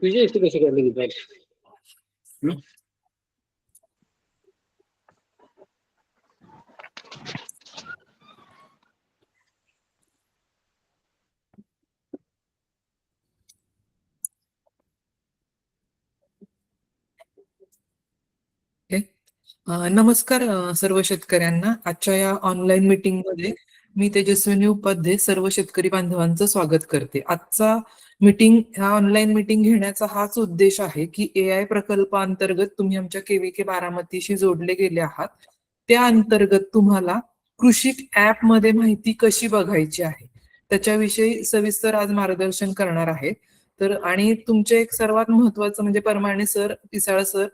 विजय इसे कैसे करने की बात? नमस्कार सर्व शेतकऱ्यांना. आजच्या या ऑनलाईन मीटिंग मध्ये मी तेजस्विनी उपाध्ये सर्व शेतकरी बांधवांचं स्वागत करते. आजचा मीटिंग ह्या ऑनलाईन मीटिंग घेण्याचा हाच उद्देश आहे की AI प्रकल्पाअंतर्गत तुम्ही आमच्या KVK बारामतीशी जोडले गेले आहात. त्या अंतर्गत तुम्हाला कृषी ऍप मध्ये माहिती कशी बघायची आहे त्याच्याविषयी सविस्तर आज मार्गदर्शन करणार आहे. तर आणि तुमचे एक सर्वात महत्वाचं म्हणजे परमाणे सर, पिसाळ सर,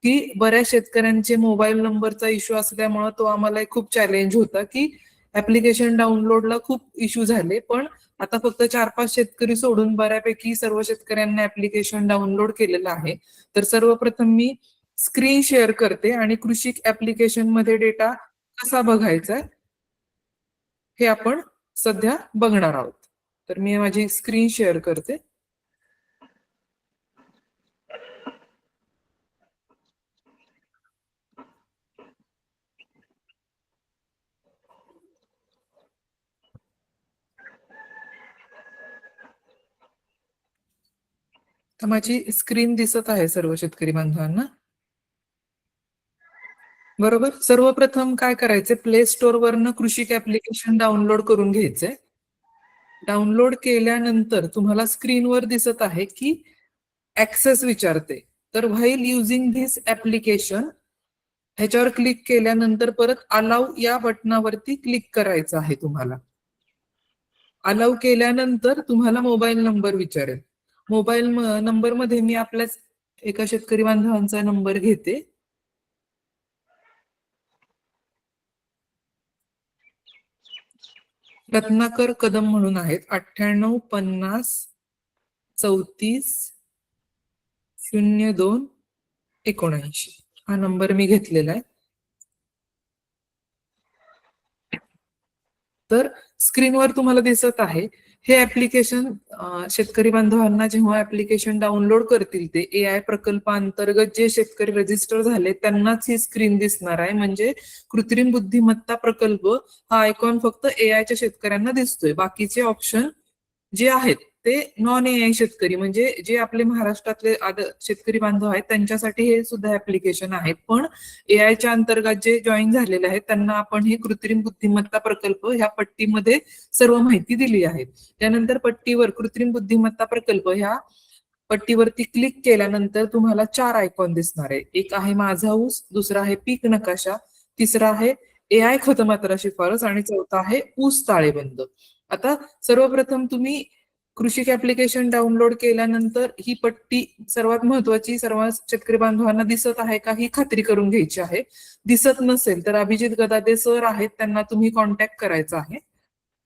की बऱ्याच शेतकऱ्यांचे मोबाईल नंबरचा इश्यू असल्यामुळे तो आम्हाला खूप चॅलेंज होता की ऍप्लिकेशन डाउनलोडला खूप इश्यू झाले. पण आता फक्त 4-5 शेतकरी सोडून बऱ्यापैकी सर्व शेतकऱ्यांनी ऍप्लिकेशन डाउनलोड केलेलं आहे. तर सर्वप्रथम मी स्क्रीन शेअर करते आणि कृषी ऍप्लिकेशन मध्ये डेटा कसा बघायचा हे आपण सध्या बघणार आहोत. तर मी माझी स्क्रीन शेअर करते. तर माझी स्क्रीन दिसत आहे सर्व शेतकरी बांधवांना. बरोबर. सर्वप्रथम काय करायचे, प्ले स्टोर वरनं कृषी ऍप्लिकेशन डाउनलोड करून घ्यायचंय. डाउनलोड केल्यानंतर तुम्हाला स्क्रीनवर दिसत आहे की ऍक्सेस विचारते. तर व्हाईल युझिंग धिस ऍप्लिकेशन ह्याच्यावर क्लिक केल्यानंतर परत अलाउ या बटनावरती क्लिक करायचं आहे तुम्हाला. अलाउ केल्यानंतर तुम्हाला मोबाईल नंबर विचारेल. मोबाईल नंबर मध्ये मी आपल्याच एका शेतकरी बांधवांचा नंबर घेते. रत्नाकर कदम म्हणून आहेत. 98 50 34 02 79 हा नंबर मी घेतलेला आहे. तर स्क्रीनवर तुम्हाला दिसत आहे हे ऍप्लिकेशन. शेतकरी बांधवांना जेव्हा ऍप्लिकेशन डाउनलोड करतील ते AI प्रकल्पाअंतर्गत जे शेतकरी रजिस्टर झाले त्यांनाच ही स्क्रीन दिसणार आहे. म्हणजे कृत्रिम बुद्धिमत्ता प्रकल्प हा आयकॉन फक्त AIच्या शेतकऱ्यांना दिसतोय. बाकीचे ऑप्शन जे आहेत ते नॉन AI शेतकरी म्हणजे जे आपले महाराष्ट्रातले शेतकरी बांधव आहेत त्यांच्यासाठी हे सुद्धा ऍप्लिकेशन आहेत. पण AIच्या अंतर्गत जे जॉईन झालेले आहेत त्यांना आपण हे कृत्रिम बुद्धिमत्ता प्रकल्प ह्या पट्टीमध्ये सर्व माहिती दिली आहे. त्यानंतर पट्टीवर कृत्रिम बुद्धिमत्ता प्रकल्प ह्या पट्टीवरती क्लिक केल्यानंतर तुम्हाला 4 आयकॉन दिसणार आहे. एक आहे माझा ऊस, दुसरा आहे पीक नकाशा, तिसरा आहे AI खतमात्रा शिफारस आणि चौथा आहे ऊस ताळेबंद. आता सर्वप्रथम तुम्ही कृषी ऍप्लिकेशन डाउनलोड केल्यानंतर ही पट्टी सर्वात महत्वाची सर्व शेतकरी बांधवांना दिसत आहे का ही खात्री करून घ्यायची आहे. दिसत नसेल तर अभिजित गदादे सर आहेत त्यांना तुम्ही कॉन्टॅक्ट करायचा आहे.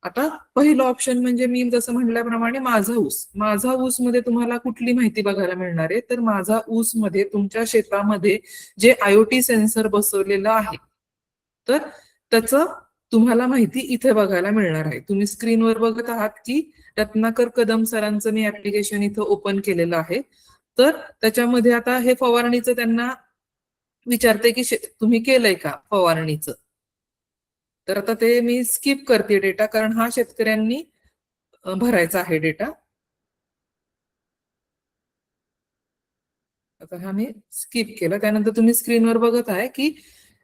आता पहिलं ऑप्शन म्हणजे मी जसं म्हटल्याप्रमाणे माझा ऊस. माझा ऊस मध्ये तुम्हाला कुठली माहिती बघायला मिळणार आहे तर माझा ऊस मध्ये तुमच्या शेतामध्ये जे IoT सेन्सर बसवलेलं आहे तर त्याचं तुम्हाला माहिती इथे बघायला मिळणार आहे. तुम्ही स्क्रीनवर बघत आहात की रत्नाकर कदम सरांचं मी ऍप्लिकेशन इथं ओपन केलेलं आहे. तर त्याच्यामध्ये आता हे फवारणीचं त्यांना विचारते की तुम्ही केलंय का फवारणीचं. तर आता ते मी स्किप करते डेटा कारण हा शेतकऱ्यांनी भरायचा आहे डेटा. आता हा मी स्किप केला. त्यानंतर तुम्ही स्क्रीनवर बघत आहे की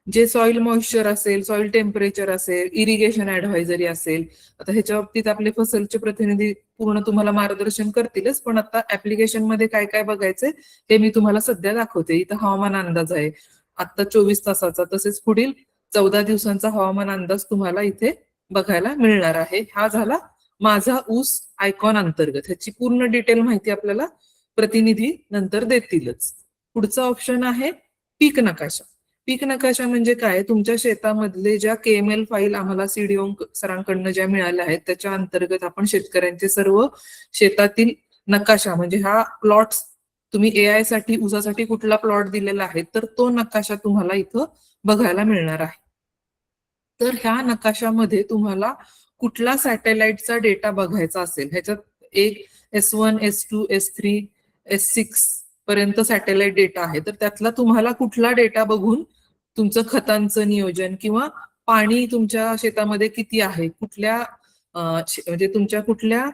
जे सॉइल मॉइश्चर असेल, सॉइल टेम्परेचर असेल, इरिगेशन ऍडव्हायझरी असेल. आता ह्याच्या बाबतीत आपले फसलचे प्रतिनिधी पूर्ण तुम्हाला मार्गदर्शन करतीलच. पण आता ऍप्लिकेशन मध्ये काय काय बघायचंय ते मी तुम्हाला सध्या दाखवते. इथं हवामान अंदाज आहे आता 24 तासाचा, तसेच पुढील 14 दिवसांचा हवामान अंदाज तुम्हाला इथे बघायला मिळणार आहे. हा झाला माझा ऊस आयकॉन अंतर्गत. ह्याची पूर्ण डिटेल माहिती आपल्याला प्रतिनिधी नंतर देतीलच. पुढचा ऑप्शन आहे पीक नकाशा. पीक नकाशा म्हणजे काय, तुमच्या शेतामधले ज्या KML फाईल आम्हाला CDO सरांकडनं ज्या मिळाल्या आहेत त्याच्या अंतर्गत आपण शेतकऱ्यांचे सर्व शेतातील नकाशा म्हणजे हा प्लॉट तुम्ही AI साठी ऊसासाठी कुठला प्लॉट दिलेला आहे तर तो नकाशा तुम्हाला इथं बघायला मिळणार आहे. तर ह्या नकाशामध्ये तुम्हाला कुठला सॅटेलाइटचा डेटा बघायचा असेल ह्याच्यात एक S1, S2, S3 S6 पर्यंत सॅटेलाइट डेटा आहे. तर त्यातला तुम्हाला कुठला डेटा बघून तुमचं खतांचं नियोजन किंवा पाणी तुमच्या शेतामध्ये किती आहे, कुठल्या म्हणजे तुमच्या कुठल्या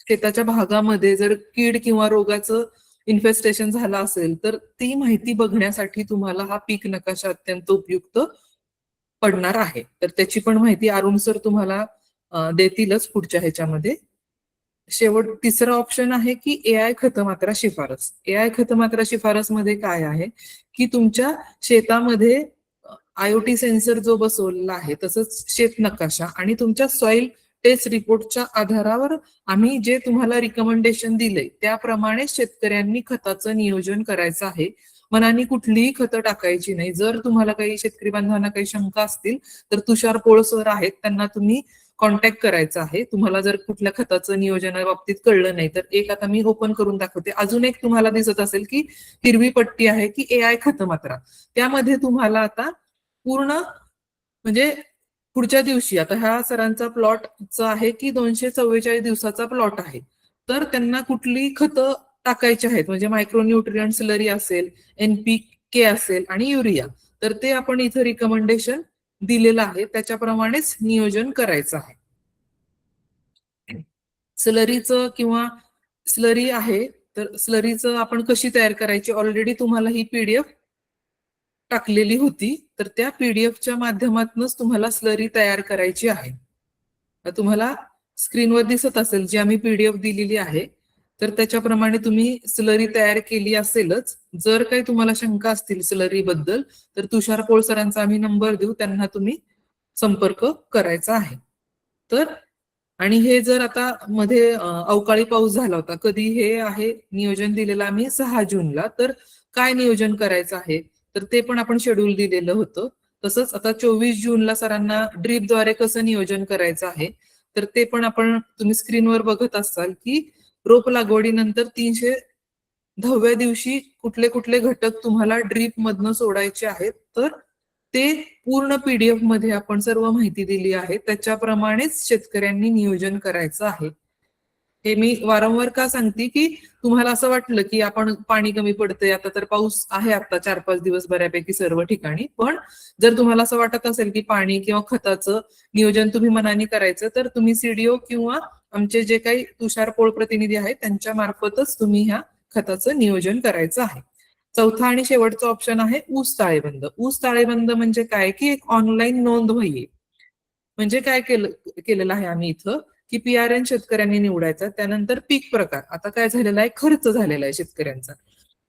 शेताच्या भागामध्ये जर कीड किंवा रोगाचं इन्फेस्टेशन झालं असेल तर ती माहिती बघण्यासाठी तुम्हाला हा पीक नकाशा अत्यंत उपयुक्त पडणार आहे. तर त्याची पण माहिती अरुण सर तुम्हाला देतीलच पुढच्या ह्याच्यामध्ये. शेवट तिसरा ऑप्शन आहे की एआय खतमात्रा शिफारस. एआय खतमात्रा शिफारस मध्ये काय आहे की तुमच्या शेतामध्ये आयओटी सेन्सर जो बसवलेला आहे तसंच शेत नकाशा आणि तुमच्या सॉइल टेस्ट रिपोर्टच्या आधारावर आम्ही जे तुम्हाला रिकमेंडेशन दिले त्याप्रमाणे शेतकऱ्यांनी खताचं नियोजन करायचं आहे. मनाने कुठलीही खतं टाकायची नाही. जर तुम्हाला काही शेतकरी बांधवांना काही शंका असतील तर तुषार पोळ सर आहेत, त्यांना तुम्ही कॉन्टॅक्ट करायचा आहे. तुम्हाला जर कुठल्या खताचं नियोजनाबाबतीत कळलं नाही तर एक आता मी ओपन करून दाखवते. अजून एक तुम्हाला दिसत असेल की हिरवी पट्टी आहे की एआय खतमात्रा. त्यामध्ये तुम्हाला आता पूर्ण म्हणजे पुढच्या दिवशी आता ह्या सरांचा प्लॉटचा आहे की 244 दिवसाचा प्लॉट आहे. तर त्यांना कुठली खतं टाकायची आहेत म्हणजे मायक्रोन्यूट्रियंट स्लरी असेल, NPK असेल आणि युरिया. तर ते आपण इथं रिकमेंडेशन दिलेलं आहे त्याच्याप्रमाणेच नियोजन करायचं आहे. स्लरीचं किंवा स्लरी आहे तर स्लरीचं आपण कशी तयार करायची ऑलरेडी तुम्हाला ही पीडीएफ टाकलेली होती. तर त्या पीडीएफच्या माध्यमातूनच तुम्हाला स्लरी तयार करायची आहे. तुम्हाला स्क्रीनवर दिसत असेल जी आम्ही पीडीएफ दिलेली आहे तर त्याच्याप्रमाणे तुम्ही स्लरी तयार केली असेलच. जर काही तुम्हाला शंका असतील स्लरी बद्दल तर तुषार पोळ सरांचा आम्ही नंबर देऊ, त्यांना तुम्ही संपर्क करायचा आहे. तर आणि हे जर आता मध्ये अवकाळी पाऊस झाला होता, कधी हे आहे नियोजन दिलेलं आम्ही 6 जूनला. तर काय नियोजन करायचं आहे तर ते पण आपण शेड्यूल दिलेलं होतं. तसंच आता 24 जूनला सरांना ड्रीपद्वारे कसं नियोजन करायचं आहे तर ते पण आपण तुम्ही स्क्रीनवर बघत असाल की रोप लागवडीनंतर 310व्या दिवशी कुठले कुठले घटक तुम्हाला ड्रीप मधनं सोडायचे आहेत. तर ते पूर्ण पीडीएफ मध्ये आपण सर्व माहिती दिली आहे. त्याच्याप्रमाणेच शेतकऱ्यांनी नियोजन करायचं आहे. हे मी वारंवार का सांगते की तुम्हाला असं वाटलं की आपण पाणी कमी पडतंय आता तर पाऊस आहे आता 4-5 दिवस बऱ्यापैकी सर्व ठिकाणी. पण जर तुम्हाला असं वाटत असेल की पाणी किंवा खताचं नियोजन तुम्ही मनाने करायचं तर तुम्ही सीडीओ किंवा आमचे जे काही तुषार पोळ प्रतिनिधी आहेत त्यांच्या मार्फतच तुम्ही ह्या खताचं नियोजन करायचं आहे. चौथा आणि शेवटचा ऑप्शन आहे ऊस ताळेबंद. ऊस ताळेबंद म्हणजे काय की एक ऑनलाईन नोंद वही. म्हणजे काय केलेलं आहे आम्ही इथं की PRN शेतकऱ्यांनी निवडायचा. त्यानंतर पीक प्रकार. आता काय झालेला आहे खर्च झालेला आहे शेतकऱ्यांचा.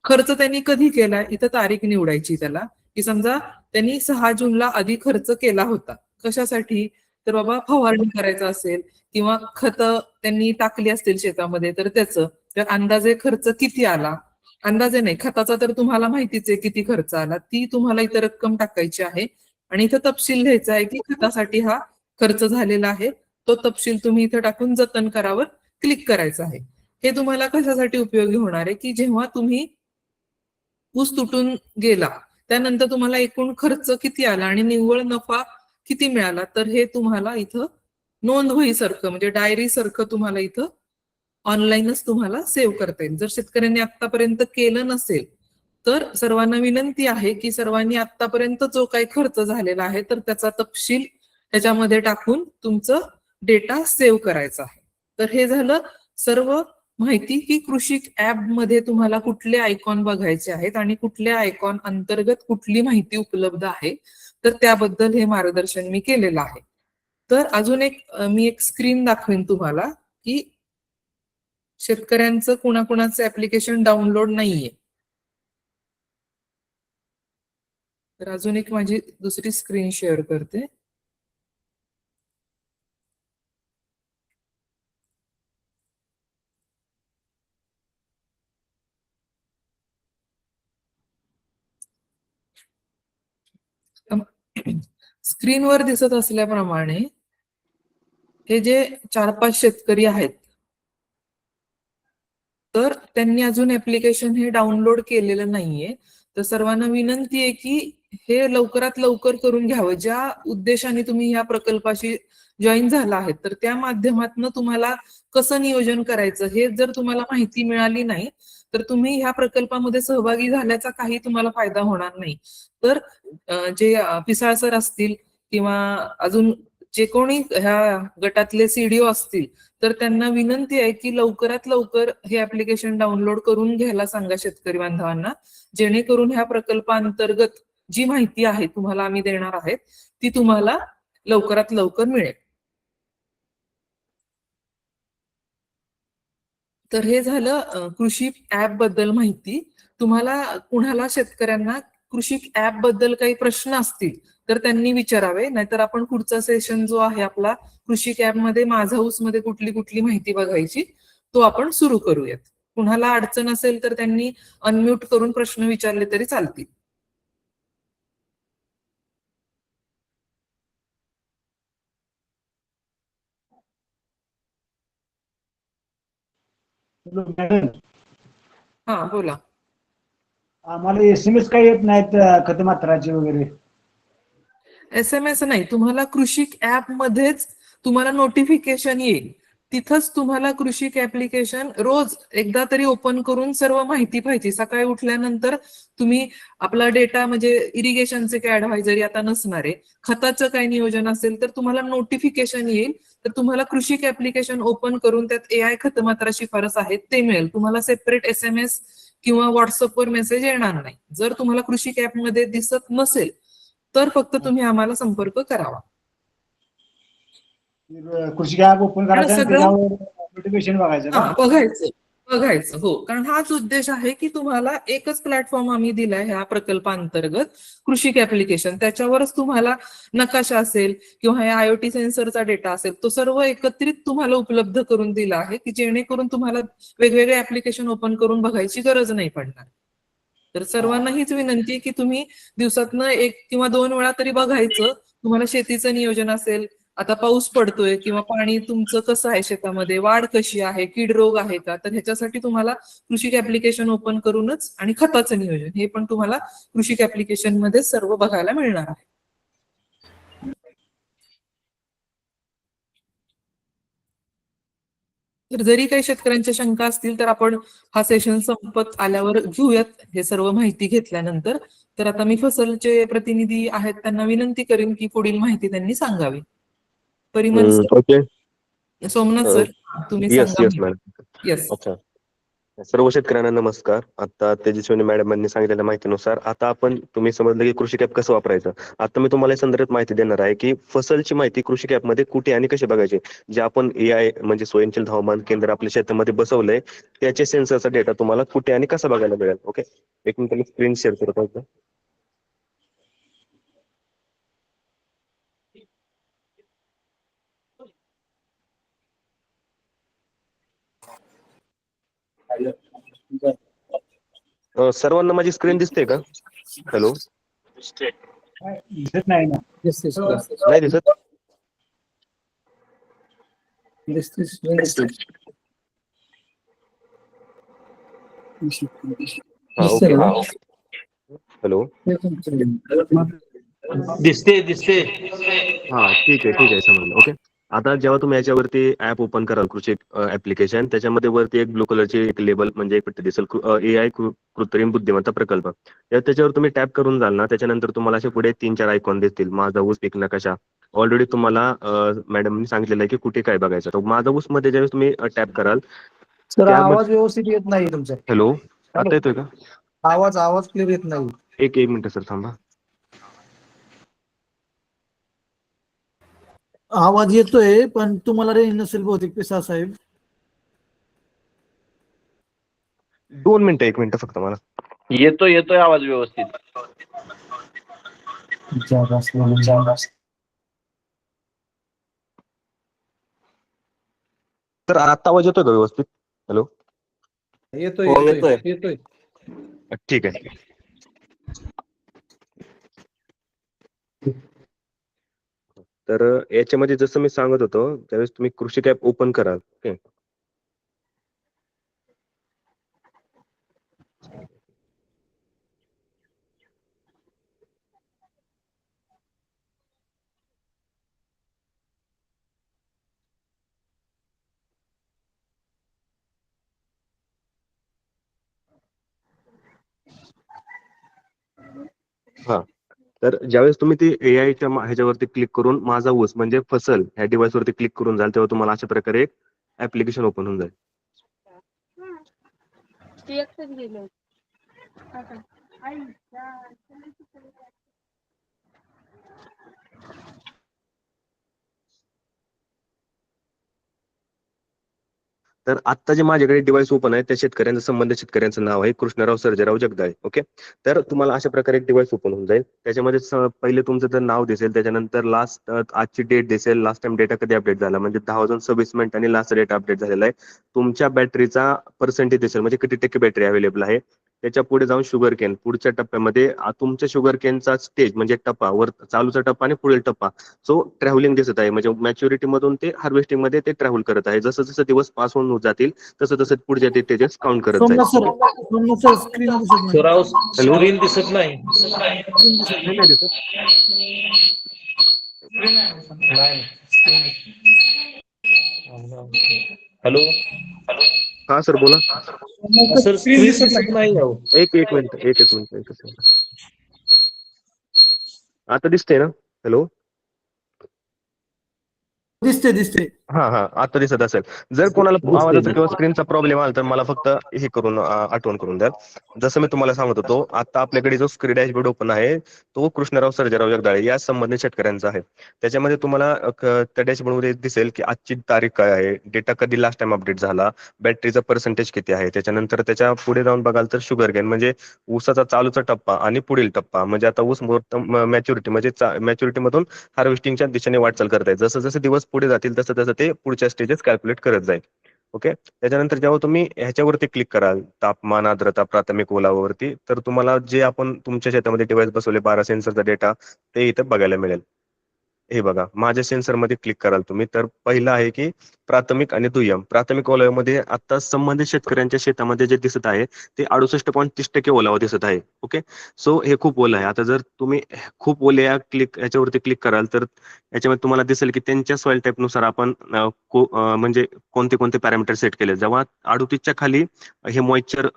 खर्च त्यांनी कधी केलाय इथं तारीख निवडायची त्याला की समजा त्यांनी 6 जूनला आधी खर्च केला होता. कशासाठी तर बाबा फवारणी करायचं असेल किंवा खत त्यांनी टाकली असतील शेतामध्ये तर त्याचं तर अंदाजे खर्च किती आला. अंदाजे नाही, खताचा तर तुम्हाला माहितीच आहे किती खर्च आला. ती तुम्हाला इथं रक्कम टाकायची आहे आणि इथं तपशील लिहायचा आहे की खतासाठी हा खर्च झालेला आहे. तो तपशील तुम्ही इथं टाकून जतन करावर क्लिक करायचं आहे. हे तुम्हाला कशासाठी उपयोगी होणार आहे की जेव्हा तुम्ही ऊस तुटून गेला त्यानंतर तुम्हाला एकूण खर्च किती आला आणि निव्वळ नफा किती मिळाला तर हे तुम्हाला इथं नोंद वही सारखं म्हणजे डायरी सारखं तुम्हाला इथं ऑनलाईनच तुम्हाला सेव्ह करता येईल. जर शेतकऱ्यांनी आतापर्यंत केलं नसेल तर सर्वांना विनंती आहे की सर्वांनी आतापर्यंत जो काही खर्च झालेला आहे तर त्याचा तपशील त्याच्यामध्ये टाकून तुमचं डेटा सेव्ह करायचा आहे. तर हे झालं सर्व माहिती की कृषी ऍप मध्ये तुम्हाला कुठले आयकॉन बघायचे आहेत आणि कुठल्या आयकॉन अंतर्गत कुठली माहिती उपलब्ध आहे तर त्याबद्दल हे मार्गदर्शन मी केलेलं आहे. तर अजून एक मी एक स्क्रीन दाखवेन तुम्हाला की शेतकऱ्यांचं कुणाकुणाचं ऍप्लिकेशन डाउनलोड नाहीये. तर अजून एक माझी दुसरी स्क्रीन शेअर करते. स्क्रीनवर दिसत असल्याप्रमाणे हे जे 4-5 शेतकरी आहेत तर त्यांनी अजून ऍप्लिकेशन हे डाउनलोड केलेलं नाहीये. तर सर्वांना विनंती आहे की हे लवकरात लवकर करून घ्यावं. ज्या उद्देशाने तुम्ही ह्या प्रकल्पाशी जॉईन झाला आहे तर त्या माध्यमातून तुम्हाला कसं नियोजन करायचं हे जर तुम्हाला माहिती मिळाली नाही तर तुम्ही ह्या प्रकल्पामध्ये सहभागी झाल्याचा काही तुम्हाला फायदा होणार नाही. तर जे पिसाळ सर असतील किंवा अजून जे कोणी ह्या गटातले सीडीओ असतील, तर त्यांना विनंती आहे की लवकरात लवकर हे ऍप्लिकेशन डाउनलोड करून घ्यायला सांगा शेतकरी बांधवांना, जेणेकरून ह्या प्रकल्पांतर्गत जी माहिती आहे तुम्हाला आम्ही देणार आहेत ती तुम्हाला लवकरात लवकर मिळेल. तर हे झालं कृषी ऍप बद्दल माहिती. तुम्हाला कुणाला शेतकऱ्यांना कृषी ऍप बद्दल काही प्रश्न असतील तर त्यांनी विचारावे, नाहीतर आपण पुढचा सेशन जो आहे आपला कृषी ऍप मध्ये माझा ऊस मध्ये कुठली कुठली माहिती बघायची तो आपण सुरू करूयात. कुणाला अडचण असेल तर त्यांनी अनम्यूट करून प्रश्न विचारले तरी चालतील. मॅडम, हा बोला. आम्हाला SMS काही येत नाहीत खतमात्राचे वगैरे. SMS नाही, तुम्हाला कृषिक ऍप मध्येच तुम्हाला नोटिफिकेशन येईल. तिथंच तुम्हाला कृषिक ऍप्लिकेशन रोज एकदा तरी ओपन करून सर्व माहिती पाहिजे. सकाळी उठल्यानंतर तुम्ही आपला डेटा म्हणजे इरिगेशनचे काय ऍडव्हायझरी आता नसणार आहे, खताचं काही नियोजन असेल तर तुम्हाला नोटिफिकेशन येईल. तर तुम्हाला कृषिक ऍप्लिकेशन ओपन करून त्यात AI खतमात्रा शिफारस आहे ते मिळेल. तुम्हाला सेपरेट SMS किंवा व्हॉट्सअपवर मेसेज येणार नाही. जर तुम्हाला कृषिक ऍप मध्ये दिसत नसेल तर फक्त तुम्ही आम्हाला संपर्क करावा. कृषी ॲप ओपन कारण करायचं आणि सगळं त्याच्यावर नोटिफिकेशन बघायचं का? बघायचं बघायचं हो, कारण हाच उद्देश आहे की तुम्हाला एकच प्लॅटफॉर्म आम्ही दिलाय ह्या प्रकल्पांतर्गत कृषिक ऍप्लिकेशन. त्याच्यावरच तुम्हाला नकाशा असेल किंवा हे IoT सेन्सरचा डेटा असेल तो सर्व एकत्रित तुम्हाला उपलब्ध करून दिला आहे की जेणेकरून तुम्हाला वेगवेगळे ऍप्लिकेशन ओपन करून बघायची गरज नाही पडणार. तर सर्वांना हीच विनंती आहे की तुम्ही दिवसातनं 1 किंवा 2 वेळा तरी बघायचं. तुम्हाला शेतीचं नियोजन असेल, आता पाऊस पडतोय किंवा पाणी तुमचं कसं आहे शेतामध्ये, वाढ कशी आहे, कीड रोग आहे का, तर ह्याच्यासाठी तुम्हाला कृषिक ऍप्लिकेशन ओपन करूनच आणि खताचं नियोजन हे पण तुम्हाला कृषिक ऍप्लिकेशन मध्ये सर्व बघायला मिळणार आहे. तर जरी काही शेतकऱ्यांच्या शंका असतील तर आपण हा सेशन संपत आल्यावर घेऊयात हे सर्व माहिती घेतल्यानंतर. तर आता मी फसलचे प्रतिनिधी आहेत त्यांना विनंती करेन की पुढील माहिती त्यांनी सांगावी. Parimal sir, okay. Somnath sir, तुम्ही येस सांगा. Yes madam. येस. अच्छा. सर्व शेतकऱ्यांना नमस्कार. आता तेजस्विनी मॅडमांनी सांगितलेल्या माहितीनुसार आता तुम्ही समजलं की कृषी ॲप कसं वापरायचं. आता मी तुम्हाला संदर्भात माहिती देणार आहे की फसलची माहिती कृषी ॲप मध्ये कुठे आणि कशी बघायची. जे आपण AI म्हणजे स्वयंचलित हवामान केंद्र आपल्या शेतामध्ये बसवलंय त्याचे सेन्सरचा डेटा तुम्हाला कुठे आणि कसा बघायला मिळेल. ओके, एक मिनिट मी स्क्रीन शेअर करत होतो. सर्वांना माझी स्क्रीन दिसते का? हॅलो, दिसत नाही ना. नाही दिसत? हा ओके. हॅलो, दिसते दिसते. हा ठीक आहे समजलं. ओके, आता जेव्हा तुम्ही याच्यावरती ऍप ओपन कराल कृषी ऍप्लिकेशन, त्याच्यामध्ये वरती एक ब्लू कलरची एक लेबल म्हणजे एक पट्टी दिसेल AI कृत्रिम बुद्धिमत्ता प्रकल्प. त्याच्यावर तुम्ही टॅप करून जाल ना, त्याच्यानंतर तुम्हाला असे पुढे 3-4 आयकॉन दिसतील. माझा ऊस पीक नकाशा. ऑलरेडी तुम्हाला मॅडमनी सांगितलेलं आहे की कुठे काय बघायचं. तर माझा ऊस मध्ये ज्यावेळेस तुम्ही टॅप कराल सर, आवाज त्यामध्ये. व्यवस्थित येत नाही तुमचा. हॅलो, हॅलो, आता येतोय का? आवाज क्लिअर येत नाही. एक मिनिट सर थांबा. आवाज येतोय पण तुम्हाला रेंज नसेल बहुतेक पिसा साहेब. 2 मिनिटं, 1 मिनिट फक्त मला. येतोय आवाज व्यवस्थित. तर आता आवाज येतोय का व्यवस्थित? हॅलो, येतोय हो येतोय येतोय. येतोय. ठीक आहे. तर याच्यामध्ये जसं मी सांगत होतो त्यावेळेस तुम्ही कृषी ॲप ओपन कराल. ओके, हा, तर ज्यावेळेस तुम्ही ती एआयच्या ह्याच्यावरती क्लिक करून माझा ऊस म्हणजे फसल ह्या डिव्हाइस वरती क्लिक करून जाल तेव्हा तुम्हाला अशा प्रकारे एक ऍप्लिकेशन ओपन होऊन जाईल. ते एकटंच गेलं आता तर आता जे माझ्याकडे डिव्हाइस ओपन आहे त्या शेतकऱ्यांचं संबंधित शेतकऱ्यांचं नाव आहे कृष्णराव सर्जेराव जगदाळे. ओके, तर तुम्हाला अशा प्रकारे एक डिव्हाइस ओपन होऊन जाईल. त्याच्यामध्ये पहिले तुमचं तर नाव दिसेल, त्याच्यानंतर लास्ट आजची डेट दिसेल, लास्ट टाइम डेटा कधी अपडेट झाला म्हणजे 10/26 आणि लास्ट डेटा अपडेट झालेला आहे. तुमच्या बॅटरीचा पर्सेंटेज दिसेल म्हणजे किती टक्के बॅटरी अवेलेबल आहे. त्याच्या पुढे जाऊन शुगर केन पुढच्या टप्प्यामध्ये तुमच्या शुगर केनचा स्टेज म्हणजे टप्पा वर चालूचा टप्पा आणि पुढील टप्पा सो ट्रॅव्हलिंग दिसत आहे म्हणजे मॅच्युरिटी मधून ते हार्वेस्टिंग मध्ये ते ट्रॅव्हल करत आहे. जसं जसं दिवस पास होऊन जातील तसं तसं पुढच्या ते स्टेजेस काउंट करत जाईल. सोमनाथ सर स्क्रीन दिसत नाही. सराव हॅलो, स्क्रीन दिसत नाही. Screen दिसत नाही. नाही दिसत. हॅलो हा सर बोला. सर स्क्रीन दिसत नाही अहो. एक मिनिट एकच मिनिट. आता दिसतंय ना? हॅलो, दिसते हा हा, आता दिसत असेल. जर कोणाला आवाजाचा दिसते. किंवा स्क्रीनचा प्रॉब्लेम आला तर मला फक्त हे करून आठवण करून द्या. जसं मी तुम्हाला सांगत होतो, आता आपल्याकडे जो स्क्रीन डॅशबोर्ड ओपन आहे तो कृष्णराव सर्जेराव जगदाळे या संबंधित शेतकऱ्यांचा आहे. त्याच्यामध्ये तुम्हाला त्या डॅशबोर्ड मध्ये दिसेल की आजची तारीख काय आहे, डेटा कधी लास्ट टाइम अपडेट झाला, बॅटरीचा पर्सेंटेज किती आहे. त्याच्यानंतर त्याच्या पुढे जाऊन बघाल तर शुगर केन म्हणजे ऊसाचा चालूचा टप्पा आणि पुढील टप्पा म्हणजे आता ऊस मॅच्युरिटी म्हणजे मॅच्युरिटी मधून हार्वेस्टिंगच्या दिशेने वाटचाल करत आहे. जसं जसं दिवस पुढे जातील तसं तसं ते पुढच्या स्टेजेस कॅल्क्युलेट करत जाईल. ओके, त्याच्यानंतर जेव्हा तुम्ही ह्याच्यावरती क्लिक कराल तापमान, आर्द्रता, प्राथमिक ओलावावरती, तर तुम्हाला जे आपण तुमच्या शेतामध्ये डिव्हाइस बसवले 12 सेन्सरचा डेटा ते इथं बघायला मिळेल. हे बघा, माझ्या सेन्सरमध्ये क्लिक कराल तुम्ही तर पहिलं आहे की प्राथमिक आणि दुय्यम. प्राथमिक ओलाव्यामध्ये आता संबंधित शेतकऱ्यांच्या शेतामध्ये जे दिसत आहे ते 68.30% ओलावा दिसत आहे. ओके, सो हे खूप ओलं आहे. आता जर तुम्ही खूप ओले याच्यावरती क्लिक कराल तर याच्यामध्ये तुम्हाला दिसेल की त्यांच्या सॉइल टाईपनुसार आपण म्हणजे कोणते कोणते पॅरामीटर सेट केले. जेव्हा 38च्या खाली हे मॉइश्चर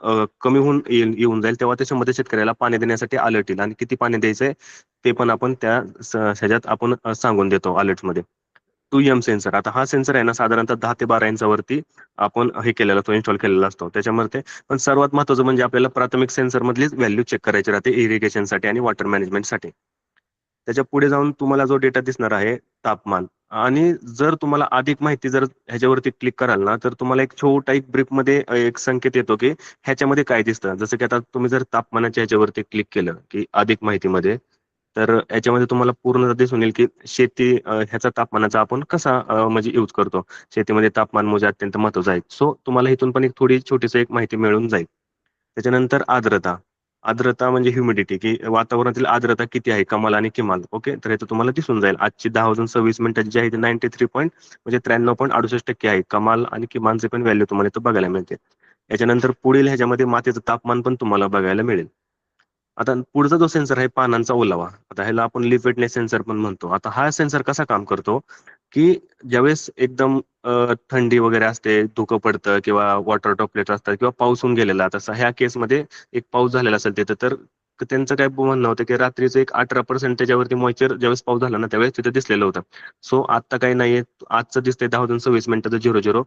कमी होऊन येऊन जाईल तेव्हा त्याच्यामध्ये शेतकऱ्याला पाणी देण्यासाठी अलर्ट येईल आणि किती पाणी द्यायचंय ते पण आपण त्या ह्याच्यात आपण सांगून देतो अलर्ट्समध्ये. 2M सेन्सर, आता हा सेन्सर आहे ना साधारणतः 10 ते 12 इंचावरती आपण हे केलेला तो इन्स्टॉल केलेला असतो. त्याच्यामध्ये पण सर्वात महत्त्वाचं म्हणजे आपल्याला प्राथमिक सेन्सर मधलीच व्हॅल्यू चेक करायची राहते इरिगेशनसाठी आणि वॉटर मॅनेजमेंटसाठी. त्याच्या पुढे जाऊन तुम्हाला जो डेटा दिसणार आहे तापमान, आणि जर तुम्हाला अधिक माहिती जर ह्याच्यावरती क्लिक कराल ना तर तुम्हाला एक छोटा एक ब्रीफ मध्ये एक संकेत येतो की ह्याच्यामध्ये काय दिसतं. जसं की आता तुम्ही जर तापमानाच्या ह्याच्यावरती क्लिक केलं की अधिक माहितीमध्ये, तर याच्यामध्ये तुम्हाला पूर्ण दिसून येईल की शेती ह्याचा तापमानाचा आपण कसा म्हणजे यूज करतो. शेतीमध्ये तापमान मोजे अत्यंत महत्वाचं आहे. सो तुम्हाला इथून पण एक थोडी छोटीशी एक माहिती मिळून जाईल. त्याच्यानंतर आर्द्रता, आर्द्रता म्हणजे ह्युमिडिटी की वातावरणातील आर्द्रता किती आहे कमाल आणि किमान. ओके, तर हे तुम्हाला दिसून जाईल. आजची 10/26 जी आहे ती 93 पॉईंट म्हणजे 93.68% आहे. कमाल आणि किमानचे पण व्हॅल्यू तुम्हाला इथं बघायला मिळते. याच्यानंतर पुढील ह्याच्यामध्ये मातीचं तापमान पण तुम्हाला बघायला मिळेल. आता पुढचा जो सेन्सर आहे पानांचा ओलावा, आता ह्याला आपण लीफ वेटनेस सेन्सर पण म्हणतो. आता हा सेन्सर कसा काम करतो की ज्यावेळेस एकदम थंडी वगैरे असते, धुकं पडतं किंवा वॉटर ड्रॉपलेट असतात किंवा पाऊस होऊन गेलेला, तसा ह्या केसमध्ये एक पाऊस झालेला असेल तिथं, तर त्यांचं काय म्हणणं होतं की रात्रीचं एक 18% त्याच्यावरती मॉइश्चर ज्यावेळेस पाऊस झाला ना त्यावेळेस तिथे दिसलेलं होतं. सो आता काही नाहीये, आजचं दिसतंय 10/26 00.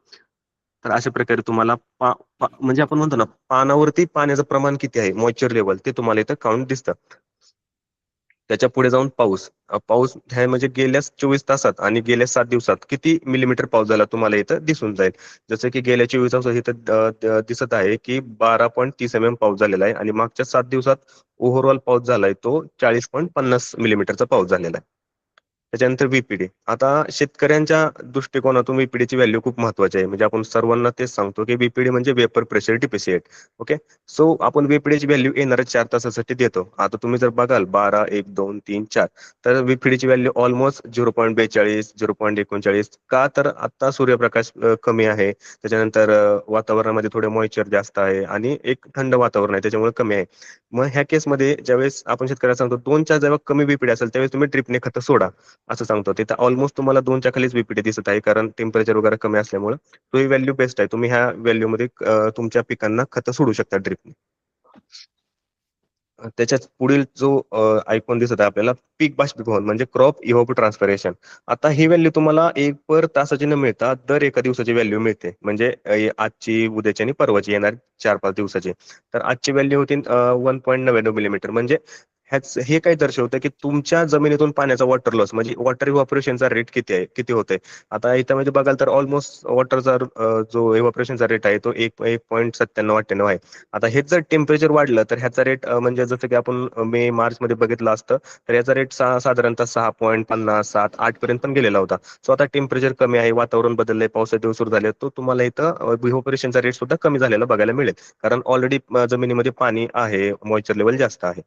तर अशा प्रकारे तुम्हाला म्हणजे आपण म्हणतो ना पानावरती पाण्याचं प्रमाण किती आहे मॉइश्चर लेवल ते तुम्हाला इथं काउंट दिसतं. त्याच्या पुढे जाऊन पाऊस, पाऊस ह्या म्हणजे गेल्या 24 तासात आणि गेल्या 7 दिवसात किती मिलीमीटर पाऊस झाला तुम्हाला इथं दिसून जाईल. जसं की गेल्या 24 तासात इथं दिसत आहे की 12.30 mm पाऊस झालेला आहे आणि मागच्या 7 दिवसात ओव्हरऑल पाऊस झालाय तो 40.50 मिलीमीटरचा पाऊस झालेला आहे. त्याच्यानंतर व्हीपीडी, आता शेतकऱ्यांच्या दृष्टिकोनातून व्हीपीडीची व्हॅल्यू खूप महत्वाची आहे. म्हणजे आपण सर्वांना तेच सांगतो की व्हीपीडी म्हणजे vapour pressure deficit. Okay, so आपण व्हीपीडीची व्हॅल्यू येणाऱ्या 4 तासासाठी देतो. आता तुम्ही जर बघाल 12, 1, 2, 3, 4 तर व्हीपीडीची व्हॅल्यू ऑलमोस्ट 0.42, 0.39. का तर आता सूर्यप्रकाश कमी आहे, त्याच्यानंतर वातावरणामध्ये थोडे मॉइश्चर जास्त आहे आणि एक थंड वातावरण आहे त्याच्यामुळे कमी आहे. मग ह्या केसमध्ये ज्यावेळेस आपण शेतकऱ्याला सांगतो 2च्या जेव्हा कमी व्हीपीडी असेल त्यावेळेस तुम्ही ड्रिपने खतं सोडा असं सांगतो. तिथं ऑलमोस्ट तुम्हाला 2च्या खालीच व्हीपीडी दिसत आहे कारण टेम्परेचर वगैरे कमी असल्यामुळे तो ही व्हॅल्यू बेस्ट आहे. तुम्ही ह्या व्हॅल्यूमध्ये तुमच्या पिकांना खतं सोडू शकता ड्रिपने. त्याच्याच पुढील जो आयकॉन दिसत आहे आपल्याला पीक बाष्पीभवन म्हणजे क्रॉप इव्होप ट्रान्सपरेशन. आता ही व्हॅल्यू तुम्हाला एक पर तासाची न मिळता दर एका दिवसाची व्हॅल्यू मिळते. म्हणजे आजची, उद्याची आणि परवाची येणार 4-5 दिवसाची. तर आजची व्हॅल्यू होती 1.99 मिलीमीटर. म्हणजे हे काय दर्शवतं की तुमच्या जमिनीतून पाण्याचा वॉटर लॉस म्हणजे वॉटर इव्हॅपोरेशनचा रेट किती आहे, किती होतंय. आता याच्यामध्ये बघाल तर ऑलमोस्ट वॉटरचा जो इव्हॅपोरेशनचा रेट आहे तो 1.97-98 आहे. आता हेच जर टेम्परेचर वाढलं तर ह्याचा रेट म्हणजे जसं की आपण मे मार्च मध्ये बघितलं असतं तर याचा रेट साधारणतः 6.50, 7, 8 पर्यंत पण गेलेला होता. सो आता टेम्परेचर कमी आहे, वातावरण बदललंय, पावसाचे दिवस सुरू झाले, तो तुम्हाला इथं इव्हॅपोरेशनचा रेट सुद्धा कमी झालेला बघायला मिळेल. कारण ऑलरेडी जमिनीमध्ये पाणी आहे, मॉइश्चर लेवल जास्त आहे.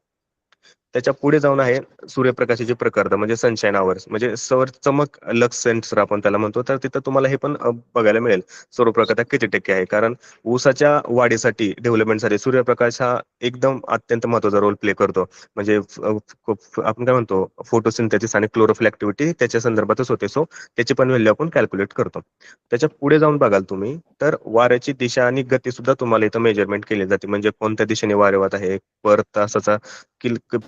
त्याच्या पुढे जाऊन आहे सूर्यप्रकाशाची प्रखरता म्हणजे सनशाईन आवर्स म्हणजे सौर चमक लक्स सेन्सर आपण त्याला म्हणतो. तर तिथं तुम्हाला हे पण बघायला मिळेल सूर्यप्रकाश किती टक्के आहे. कारण ऊसाच्या वाढीसाठी, डेव्हलपमेंटसाठी सूर्यप्रकाश हा एकदम अत्यंत महत्वाचा रोल प्ले करतो. म्हणजे आपण काय म्हणतो फोटोसिंथेसिस आणि क्लोरोफिल ऍक्टिव्हिटी त्याच्या संदर्भातच होते. सो त्याची पण व्हॅल्यू आपण कॅल्क्युलेट करतो. त्याच्या पुढे जाऊन बघाल तुम्ही तर वाऱ्याची दिशा आणि गती सुद्धा तुम्हाला इथं मेजरमेंट केली जाते. म्हणजे कोणत्या दिशेने वारे वाहत आहे, पर तासाचा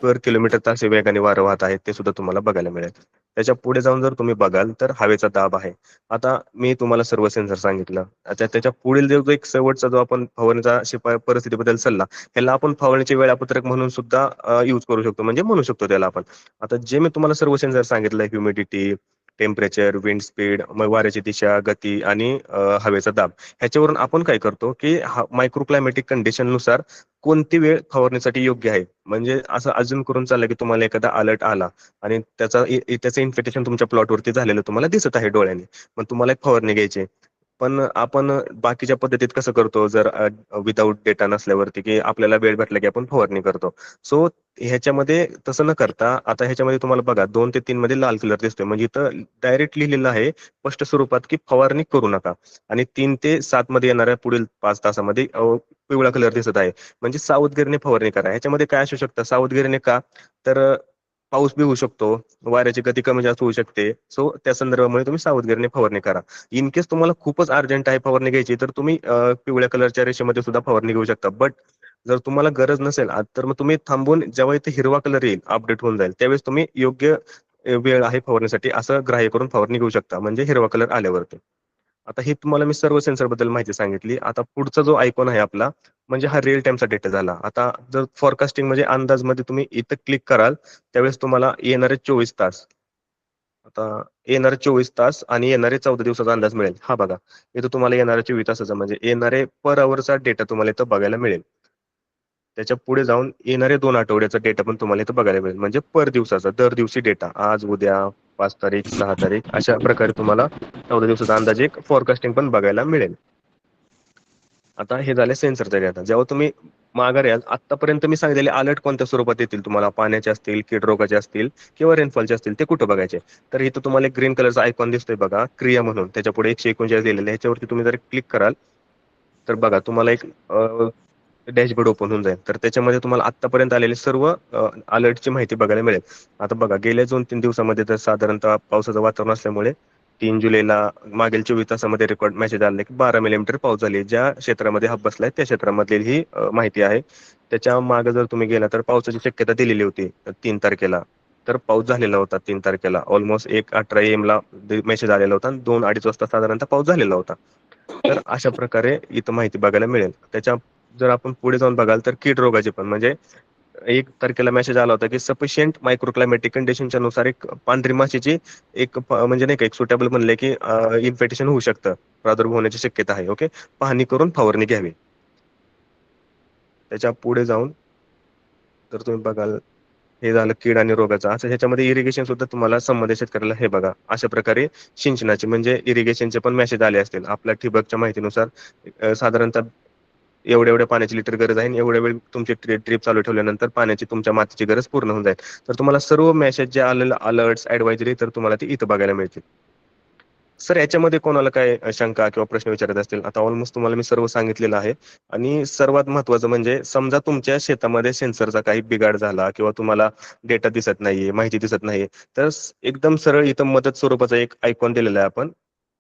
पर किलोमीटर तास वेगाने वारं वाहत आहेत ते सुद्धा तुम्हाला बघायला मिळेल. त्याच्या पुढे जाऊन जर तुम्ही बघाल तर हवेचा दाब आहे. आता मी तुम्हाला सर्व सेन्सर सांगितलं. आता त्याच्या पुढील जो एक शेवटचा जो आपण फवारणीचा परिस्थितीबद्दल सल्ला, ह्याला आपण फवारणीचे वेळापत्रक म्हणून सुद्धा यूज करू शकतो, म्हणजे म्हणू शकतो त्याला आपण. आता जे मी तुम्हाला सर्व सेन्सर सांगितलं, ह्युमिडिटी, टेम्परेचर, विंड स्पीड, मग वाऱ्याची दिशा, गती आणि हवेचा दाब, ह्याच्यावरून आपण काय करतो की मायक्रो क्लायमॅटिक कंडिशन नुसार कोणती वेळ फवारणीसाठी योग्य आहे. म्हणजे असं अजून करून चाललं की तुम्हाला एखादा अलर्ट आला आणि त्याचं इन्फेक्शन तुमच्या प्लॉटवरती झालेलं तुम्हाला दिसत आहे डोळ्याने, मग तुम्हाला एक फवारणी घ्यायची. पण आपण बाकीच्या पद्धतीत कसं करतो, जर विदाऊट डेटा नसल्यावरती की आपल्याला वेळ भेटला की आपण फवारणी करतो. सो ह्याच्यामध्ये तसं न करता आता ह्याच्यामध्ये तुम्हाला बघा 2 ते 3 मध्ये लाल कलर दिसतोय, म्हणजे इथं डायरेक्ट लिहिलेलं आहे स्पष्ट स्वरूपात की फवारणी करू नका. आणि 3 ते 7 मध्ये येणाऱ्या पुढील 5 तासामध्ये पिवळा कलर दिसत आहे, म्हणजे सावधगिरीने फवारणी करा. ह्याच्यामध्ये काय असू शकतं सावधगिरीने का, तर पाऊस बी होऊ शकतो, वाऱ्याची गती कमी जास्त होऊ शकते. सो त्या संदर्भामुळे तुम्ही सावधगिरीने फवारणी करा. इन केस तुम्हाला खूपच अर्जंट आहे फवारणी घ्यायची तर तुम्ही पिवळ्या कलरच्या रेषेमध्ये सुद्धा फवारणी घेऊ शकता. बट जर तुम्हाला गरज नसेल तर मग तुम्ही थांबून जेव्हा इथे हिरवा कलर येईल, अपडेट होऊन जाईल, त्यावेळेस तुम्ही योग्य वेळ आहे फवारणीसाठी असं ग्राह्य करून फवारणी घेऊ शकता, म्हणजे हिरवा कलर आल्यावरती. आता ही तुम्हाला मी सर्व सेन्सर बद्दल माहिती सांगितली. आता पुढचा जो आयकॉन आहे आपला म्हणजे हा रिअल टाइमचा डेटा झाला. आता जर फॉरकास्टिंग म्हणजे अंदाजमध्ये तुम्ही इथं क्लिक कराल त्यावेळेस तुम्हाला येणारे 24 तास, आता येणारे 24 तास आणि येणारे 14 दिवसाचा अंदाज मिळेल. हा बघा, इथं तुम्हाला येणाऱ्या 24 तासाचा म्हणजे येणारे पर आवरचा डेटा तुम्हाला इथं बघायला मिळेल. त्याच्या पुढे जाऊन येणारे 2 आठवड्याचा डेटा पण तुम्हाला इथं बघायला मिळेल, म्हणजे पर दिवसाचा दर दिवशी डेटा, आज, उद्या, 5 तारीख, 6 तारीख अशा प्रकारे तुम्हाला 14 दिवसाचा अंदाजे एक फॉरकास्टिंग पण बघायला मिळेल. आता हे झाले सेन्सरचा डेटा. जेव्हा तुम्ही माघार याल, आतापर्यंत मी सांगितलेले अलर्ट कोणत्या स्वरूपात येतील तुम्हाला, पाण्याचे असतील, कीड रोगाचे असतील किंवा रेनफॉलचे असतील, ते कुठं बघायचे. तर इथं तुम्हाला एक ग्रीन कलरचा आयकॉन दिसतोय बघा, क्रिया म्हणून, त्याच्या पुढे 139 लिहिलेलं आहे. ह्याच्यावरती तुम्ही जर क्लिक कराल तर बघा तुम्हाला एक डॅशबोर्ड ओपन होऊन जाईल. तर त्याच्यामध्ये तुम्हाला आतापर्यंत आलेले सर्व अलर्टची माहिती बघायला मिळेल. आता बघा गेल्या 2-3 दिवसामध्ये तर साधारणतः पावसाचं वातावरण असल्यामुळे 3 जुलैला मागील 24 तासामध्ये रेकॉर्ड मेसेज आले की 12 मिलीमीटर पाऊस झाले. ज्या क्षेत्रामध्ये हब बसलाय त्या क्षेत्रामधली ही माहिती आहे. त्याच्या मागे जर तुम्ही गेला तर पावसाची शक्यता दिलेली होती 3 तारखेला. तर पाऊस झालेला होता 3 तारखेला. ऑलमोस्ट 1:18 AM ला मेसेज आलेला होता आणि 2-2:30 वाजता साधारणतः पाऊस झालेला होता. तर अशा प्रकारे इथं माहिती बघायला मिळेल. त्याच्या जर आपण पुढे जाऊन बघाल तर कीड रोगाचे पण म्हणजे 1 तारखेला मेसेज आला होता की सफिशियंट मायक्रोक्लायमॅटिक कंडिशनच्या नुसार एक पांढरी माशीची म्हणजे नाही का एक सुटेबल म्हणले की इन्फेक्शन होऊ शकतं, प्रादुर्भाव होण्याची शक्यता आहे. ओके, पाहणी करून फवारणी घ्यावी. त्याच्या पुढे जाऊन तर तुम्ही बघाल हे झालं कीड आणि रोगाचं. असं ह्याच्यामध्ये इरिगेशन सुद्धा तुम्हाला संबंधित शेतकऱ्याला हे बघा अशा प्रकारे सिंचनाचे म्हणजे इरिगेशनचे पण मेसेज आले असतील. आपल्या ठिबकच्या माहितीनुसार साधारणतः एवढ्या एवढ्या पाण्याची लिटर गरज आहे आणि एवढ्या वेळ तुमची ट्रिप चालू ठेवल्यानंतर पाण्याची तुमच्या मातीची गरज पूर्ण होऊन जाईल. तर तुम्हाला सर्व मेसेज जे आलेलं अलर्ट्स, ऍडवायझरी तर तुम्हाला ते इथं बघायला मिळतील. सर याच्यामध्ये कोणाला काय शंका किंवा प्रश्न विचारत असतील, आता ऑलमोस्ट तुम्हाला मी सर्व सांगितलेलं आहे. आणि सर्वात महत्वाचं म्हणजे समजा तुमच्या शेतामध्ये सेन्सरचा काही बिघाड झाला किंवा तुम्हाला डेटा दिसत नाहीये, माहिती दिसत नाहीये, तर एकदम सरळ इथं मदत स्वरूपाचा एक आयकॉन दिलेला आहे आपण,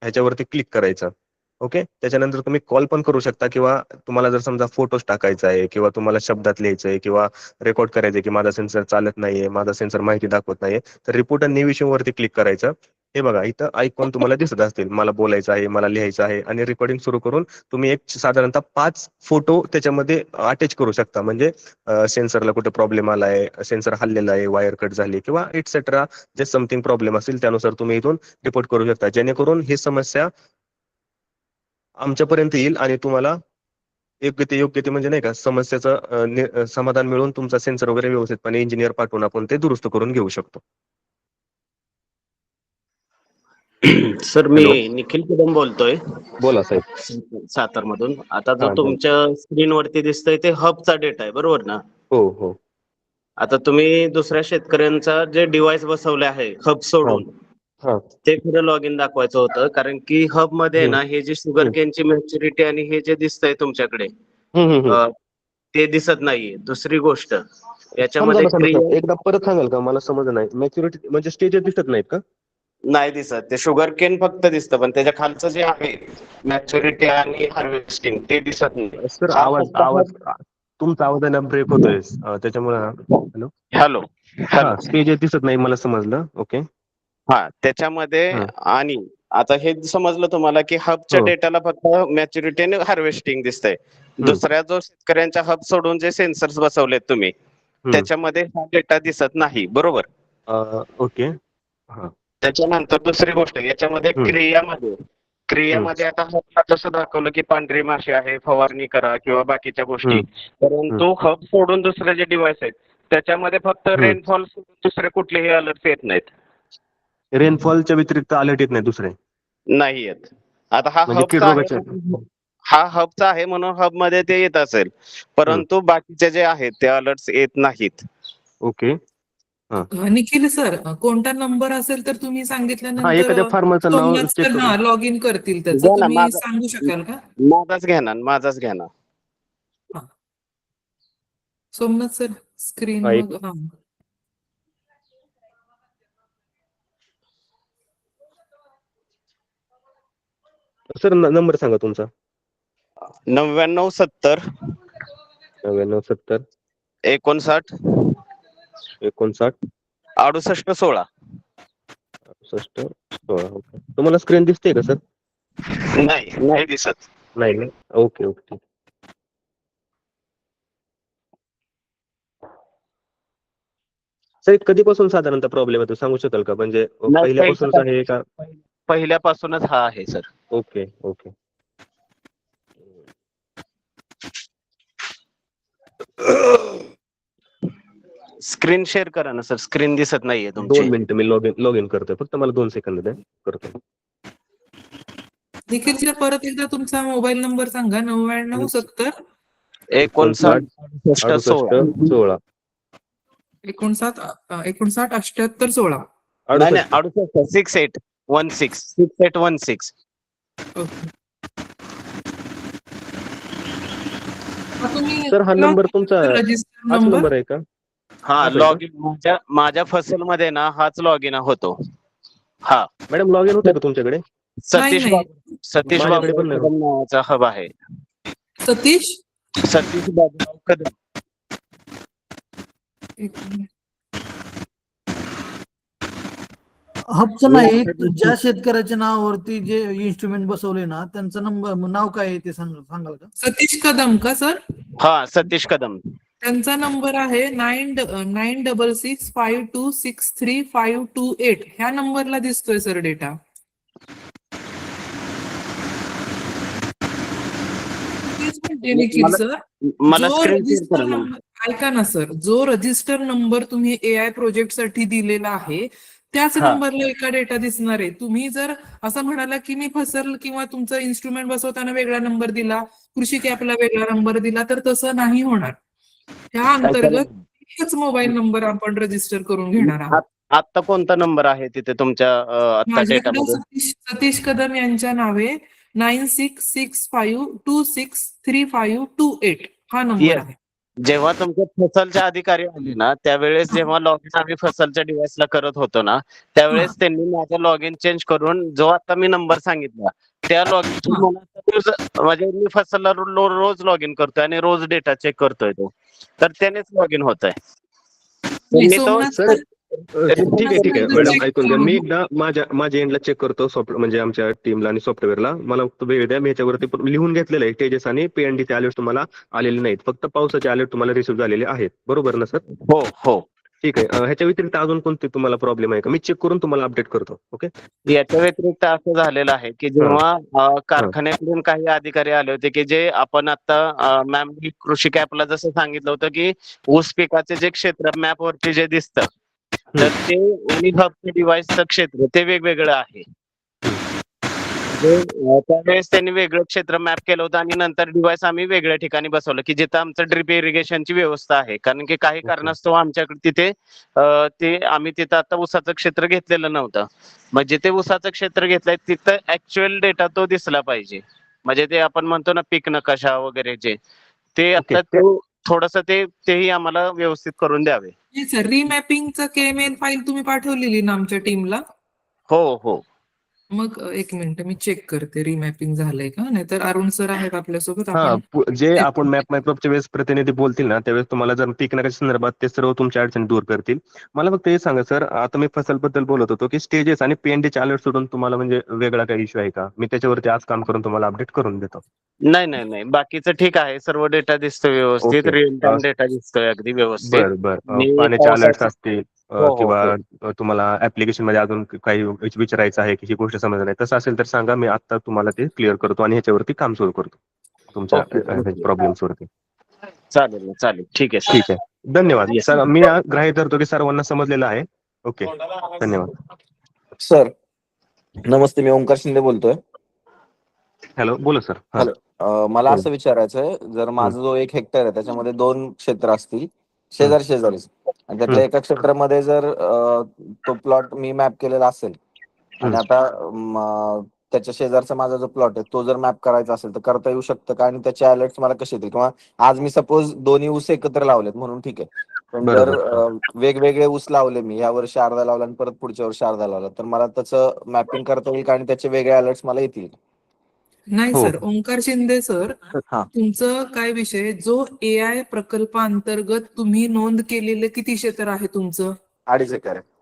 ह्याच्यावरती क्लिक करायचं. ओके. त्याच्यानंतर तुम्ही कॉल पण करू शकता किंवा तुम्हाला जर समजा फोटोज टाकायचा आहे किंवा तुम्हाला शब्दात लिहायचंय किंवा रेकॉर्ड करायचंय की माझा सेन्सर चालत नाहीये, माझा सेन्सर माहिती दाखवत नाहीये, तर रिपोर्ट अँड नेव्हिगेशन वरती क्लिक करायचं. हे बघा इथं आयकॉन तुम्हाला दिसत असतील, मला बोलायचं आहे, मला लिहायचं आहे आणि रेकॉर्डिंग सुरू करून तुम्ही एक साधारणतः 5 फोटो त्याच्यामध्ये अटॅच करू शकता. म्हणजे सेन्सरला कुठे प्रॉब्लेम आलाय, सेन्सर हल्लेला आहे, वायर कट झाली किंवा इट्सेट्रा जे समथिंग प्रॉब्लेम असेल त्यानुसार तुम्ही इथून रिपोर्ट करू शकता, जेणेकरून ही समस्या आमच्यापर्यंत येईल आणि तुम्हाला योग्य ते म्हणजे नाही का समस्याचं समाधान मिळून तुमचा सेन्सर वगैरे व्यवस्थितपणे इंजिनियर पाठवून आपण ते दुरुस्त करून घेऊ शकतो. सर मी हॅलो. निखिल कदम बोलतोय बोला साहेब. सातार मधून. आता जो हा, बोला. तुमच्या स्क्रीनवरती दिसतोय ते हबचा डेटा आहे, बरोबर ना? हो हो. आता तुम्ही दुसऱ्या शेतकऱ्यांचा जे डिव्हाइस बसवले आहे हब सोडून, हा. ते खरं लॉग इन दाखवायचं होतं, कारण की हब मध्ये ना हे जे शुगर केनची मॅच्युरिटी आणि हे जे दिसतंय तुमच्याकडे ते दिसत नाहीये. दुसरी गोष्ट याच्यामध्ये एकदा परत सांगाल का, मला समजलं नाही. मॅच्युरिटी म्हणजे स्टेज दिसत नाहीत का? नाही दिसत. ते शुगर केन फक्त दिसतं, पण त्याच्या खालचं जे आहे मॅच्युरिटी आणि हार्वेस्टिंग ते दिसत नाही. सर आवाज तुमचा आवाज आहे ना ब्रेक होतोय, त्याच्यामुळे. हॅलो. हॅलो हा, स्टेज दिसत नाही मला समजलं. ओके. हा, त्याच्यामध्ये आणि आता हे समजलं तुम्हाला की हबच्या हो. डेटाला फक्त मॅच्युरिटी आणि हार्वेस्टिंग दिसतंय. दुसऱ्या जो शेतकऱ्यांच्या हब सोडून जे सेन्सर्स बसवलेत तुम्ही, त्याच्यामध्ये हा डेटा दिसत नाही, बरोबर? ओके. हा. त्याच्यानंतर दुसरी गोष्ट याच्यामध्ये क्रियामध्ये आता हबला जसं दाखवलं की पांढरी माशी आहे, फवारणी करा किंवा बाकीच्या गोष्टी, परंतु हब सोडून दुसरे जे डिव्हाइस आहेत त्याच्यामध्ये फक्त रेनफॉल सोडून दुसरे कुठलेही अलर्ट येत नाहीत. रेनफॉलच्या व्यतिरिक्त अलर्ट येत नाही दुसरे? नाही येत. आता हा म्हणजे कीड हबचा रोगाचे? आहे, हा हबचा आहे म्हणून हब मध्ये ते येत असेल, परंतु बाकीचे जे आहेत ते अलर्ट्स येत नाहीत. ओके. निखिल सर, कोणता नंबर असेल तर तुम्ही सांगितल्यानंतर एखाद्या फार्मरचं नाव सोमनाथ चेक सर करून. लॉग इन करतील घ्या त्याचं. ना, तुम्ही सांगू शकाल का? माझाच घ्या ना. सोमनाथ सर स्क्रीन एक- मग सर नंबर सांगा तुमचा. 9970 9970 59 59 68 16. 68 16. ओके. तुम्हाला स्क्रीन दिसते का सर? नाही दिसत. नाही ना. ओके ओके ठीक. सर कधीपासून साधारणतः प्रॉब्लेम येतो सांगू शकाल का? म्हणजे पहिल्यापासूनच आहे का? पहिल्यापासूनच हा आहे sir. Okay okay. Screen share करा ना सर, स्क्रीन दिसत नाहीये 2 तुमची. मिनिटं मी लॉग इन करतोय, फक्त मला 2 सेकंद द्या, करतो. निखिल सर परत एकदा तुमचा मोबाईल नंबर सांगा. 9970 59 68 16. 59 78 16. नाही 68 6816. ओके. तुम्ही सर हा नंबर तुमचा रजिस्टर हाच नंबर नंबर आहे का? हा, लॉग इन माझ्या फसल मध्ये ना हाच लॉग इन होतो. हा मॅडम लॉग इन होते का तुमच्याकडे? सतीश माझ्याकडे पण नाही. कदम नावाचा हब आहे. सतीश बाबूराव कदम. एक मिनिट. हबचं नाही, ज्या शेतकऱ्याच्या नावावरती जे इन्स्ट्रुमेंट बसवले ना त्यांचं नाव काय आहे ते सांगाल का? सतीश कदम का सर? हा, सतीश कदम. त्यांचा नंबर आहे 9665263528. ह्या नंबरला दिसतोय सर डेटा. निखिल सर, मला जो स्क्रीन शेअर रजिस्टर करा ना. नंबर ऐका ना सर, जो रजिस्टर नंबर तुम्ही AI प्रोजेक्ट साठी दिलेला आहे त्याच नंबरला एका डेटा दिसणार आहे. तुम्ही जर असं म्हणाला की मी फसल किंवा तुमचं इन्स्ट्रुमेंट बसवताना वेगळा नंबर दिला, कृषी कॅपला वेगळा नंबर दिला, तर तसं नाही होणार. त्या अंतर्गत एकच मोबाईल नंबर आपण रजिस्टर करून घेणार आहोत. आता कोणता नंबर आहे तिथे तुमच्या आता डेटामध्ये? सतीश कदम यांच्या नावे 9665263528 हा नंबर आहे. जेव्हा तुमच्या फसलच्या अधिकारी आले ना त्यावेळेस जेव्हा लॉग इन आम्ही फसलच्या डिव्हाइसला करत होतो ना त्यावेळेस त्यांनी माझा लॉग इन चेंज करून जो आता मी नंबर सांगितला त्या लॉग म्हणजे मी फसलला रोज लॉग इन करतोय आणि रोज डेटा चेक करतोय तो तर त्यानेच लॉग इन होत आहे. नाही, त्यांनी तो सोमनाथ सर सर, ठीक आहे ठीक आहे सोमनाथ मॅडम check ऐकून घ्या. करून. मी एकदा माझ्या एंडला चेक करतो म्हणजे आमच्या टीमला आणि सॉफ्टवेअरला. मला फक्त वेळ द्या. मी याच्यावरती लिहून घेतलेलं आहे. तेजस आणि पीएनडीचे अलर्ट तुम्हाला आलेले नाहीत. फक्त पावसाचे अलर्ट तुम्हाला रिसिव्ह झालेले आहेत. बरोबर ना सर? हो हो. ठीक आहे. ह्याच्या व्यतिरिक्त अजून कोणते तुम्हाला प्रॉब्लेम आहे का? मी चेक करून तुम्हाला अपडेट करतो. ओके. याच्या व्यतिरिक्त असं झालेलं आहे की जेव्हा कारखान्याकडून काही अधिकारी आले होते की जे आपण आता मॅम कृषी कॅपला जसं सांगितलं होतं की ऊस पिकाचे जे क्षेत्र मॅपवरती जे दिसतं तर ते आणि हबचे डिव्हाइसचं क्षेत्र ते वेगवेगळं आहे. त्यावेळेस त्यांनी वेगळं क्षेत्र मॅप केलं होतं आणि नंतर डिव्हाइस आम्ही वेगळ्या ठिकाणी बसवलं की जिथं आमचं ड्रिप इरिगेशनची व्यवस्था आहे. कारण की काही कारणास्तव आमच्याकडे तिथे ते आम्ही तिथं आता ऊसाचं क्षेत्र घेतलेलं नव्हतं. मग जिथे ऊसाचं क्षेत्र घेतलंय तिथं ऍक्च्युअल डेटा तो दिसला पाहिजे. म्हणजे ते आपण म्हणतो ना पीक नकाशा वगैरे जे ते आता थोडस तेही आम्हाला व्यवस्थित करून द्यावे. नाही सर, रिमॅपिंगचं KML फाईल तुम्ही पाठवलेली ना आमच्या टीमला. हो हो. मग एक मिनिट मी चेक करते रिमॅपिंग झालंय का. नाहीतर अरुण सर आहेत आपल्यासोबत, हा आपण जे आपण मॅपच्या वेळेस प्रतिनिधी बोलतील ना त्यावेळेस तुम्हाला जर पीक नकाशा संदर्भात ते सर्व तुमच्या अडचणी दूर करतील. मला फक्त हे सांगा सर, आता मी फसल बद्दल बोलत होतो की स्टेजेस आणि पीएनडीचे अलर्ट सोडून तुम्हाला म्हणजे वेगळा काही इश्यू आहे का? मी त्याच्यावरती आज काम करून तुम्हाला अपडेट करून देतो. नाही नाही नाही, बाकीचं ठीक आहे. सर्व डेटा दिसतोय व्यवस्थित. ओके. रिअल टाइम डेटा दिसतोय अगदी व्यवस्थित. बर आणि पाण्याचे अलर्ट्स पावसाचं असतील हो हो किंवा हो. तुम्हाला ऍप्लिकेशन मध्ये अजून काही विचारायचं आहे की ही गोष्ट समजणार नाही तसं असेल तर सांगा. मी आता तुम्हाला ते क्लिअर करतो आणि ह्याच्यावरती काम सुरू करतो तुमच्या ओके ओके. प्रॉब्लेम्स वरती. चालेल ना, चालेल. ठीक आहे सर. ठीक आहे. धन्यवाद Yes. सर. मी ग्राह्य धरतो की सर्वांना समजलेलं आहे. ओके. धन्यवाद. सर नमस्ते, मी ओंकार शिंदे बोलतोय. हॅलो बोला सर. हॅलो, मला असं विचारायचं आहे, जर माझा जो 1 हेक्टर आहे त्याच्यामध्ये 2 क्षेत्र असतील शेजारी शेजारी आणि त्यातल्या एका क्षेत्रामध्ये जर तो प्लॉट मी मॅप केलेला असेल आणि आता त्याच्या शेजारचा माझा जो प्लॉट आहे तो जर मॅप करायचा असेल तर करता येऊ शकतं का? आणि त्याचे अलर्ट्स मला कसे येतील? किंवा आज मी सपोज दोन्ही ऊस एकत्र लावलेत म्हणून ठीक आहे, पण जर वेगवेगळे ऊस लावले, मी या वर्षी अर्धा लावला आणि परत पुढच्या वर्षी अर्धा लावला, तर मला त्याचं मॅपिंग करता येईल का आणि त्याचे वेगळे अलर्ट्स मला येतील? नाही हो. सर, ओंकार शिंदे सर, हा. तुमचं काय विषय, जो AI प्रकल्पांतर्गत तुम्ही नोंद केलेलं किती क्षेत्र आहे तुमचं? 2.5 एकर आहे.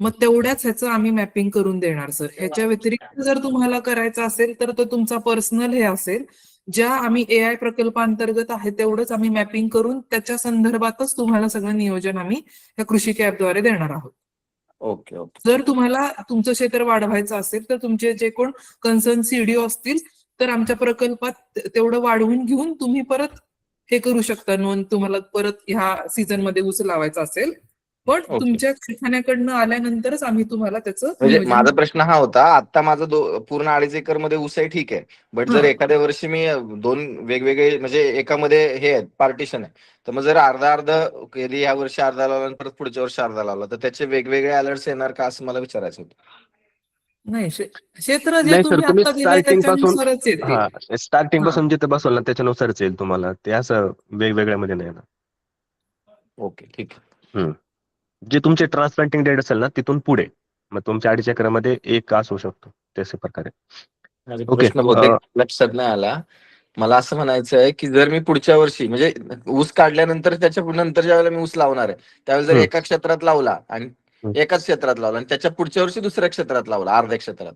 मग तेवढ्याच ह्याचं आम्ही मॅपिंग करून देणार सर. ह्याच्या व्यतिरिक्त जर तुम्हाला करायचं असेल तर तो तुमचा पर्सनल हे असेल. ज्या आम्ही AI प्रकल्पांतर्गत आहे तेवढंच आम्ही मॅपिंग करून त्याच्या संदर्भातच तुम्हाला सगळं नियोजन आम्ही या कृषी कॅपद्वारे देणार आहोत. Okay okay. जर तुम्हाला तुमचं क्षेत्र वाढवायचं असेल तर तुमचे जे कोण कन्सर्न सीडीओ असतील तर आमच्या प्रकल्पात तेवढं वाढवून घेऊन तुम्ही परत हे करू शकता नोंद. तुम्हाला परत ह्या सीझन मध्ये ऊस लावायचा असेल पण तुमच्या कारखान्याकडनं आल्यानंतरच आम्ही तुम्हाला त्याचं म्हणजे नियोजन माझा प्रश्न हा होता, आता माझं पूर्ण 2.5 एकर मध्ये ऊस आहे ठीक आहे, बट जर एखाद्या वर्षी मी 2 वेगवेगळे म्हणजे एकामध्ये हे आहेत पार्टिशन आहे, तर मग जर अर्धा अर्धा कधी या वर्षी अर्धा लावला आणि परत पुढच्या वर्षी अर्धा लावला तर त्याचे वेगवेगळे अलर्ट्स येणार का असं मला विचारायचं होतं. नाही, क्षेत्र जे नाही सर, तुम्ही आता दिलंय स्टार्टिंग पासून त्याच्यानुसारच येते. स्टार्टिंग पासून जिथे बसवलं त्याच्यानुसारच येईल तुम्हाला ते, असं वेगवेगळ्या मध्ये नाही ना. ओके ठीक आहे. जे तुमचे ट्रान्सप्लांटिंग डेट असेल ना तिथून पुढे मग तुमच्या 2.5 एकरामध्ये एक असू शकतो तशा प्रकारे. प्रश्न बहुतेक लक्षात नाही आला. मला असं म्हणायचं आहे की जर मी पुढच्या वर्षी म्हणजे ऊस काढल्यानंतर त्याच्या नंतर ज्या वेळेला मी ऊस लावणार आहे त्यावेळेला जर एका क्षेत्रात लावला आणि एकाच क्षेत्रात लावला आणि त्याच्या पुढच्या वर्षी दुसऱ्या क्षेत्रात लावला अर्ध्या क्षेत्रात,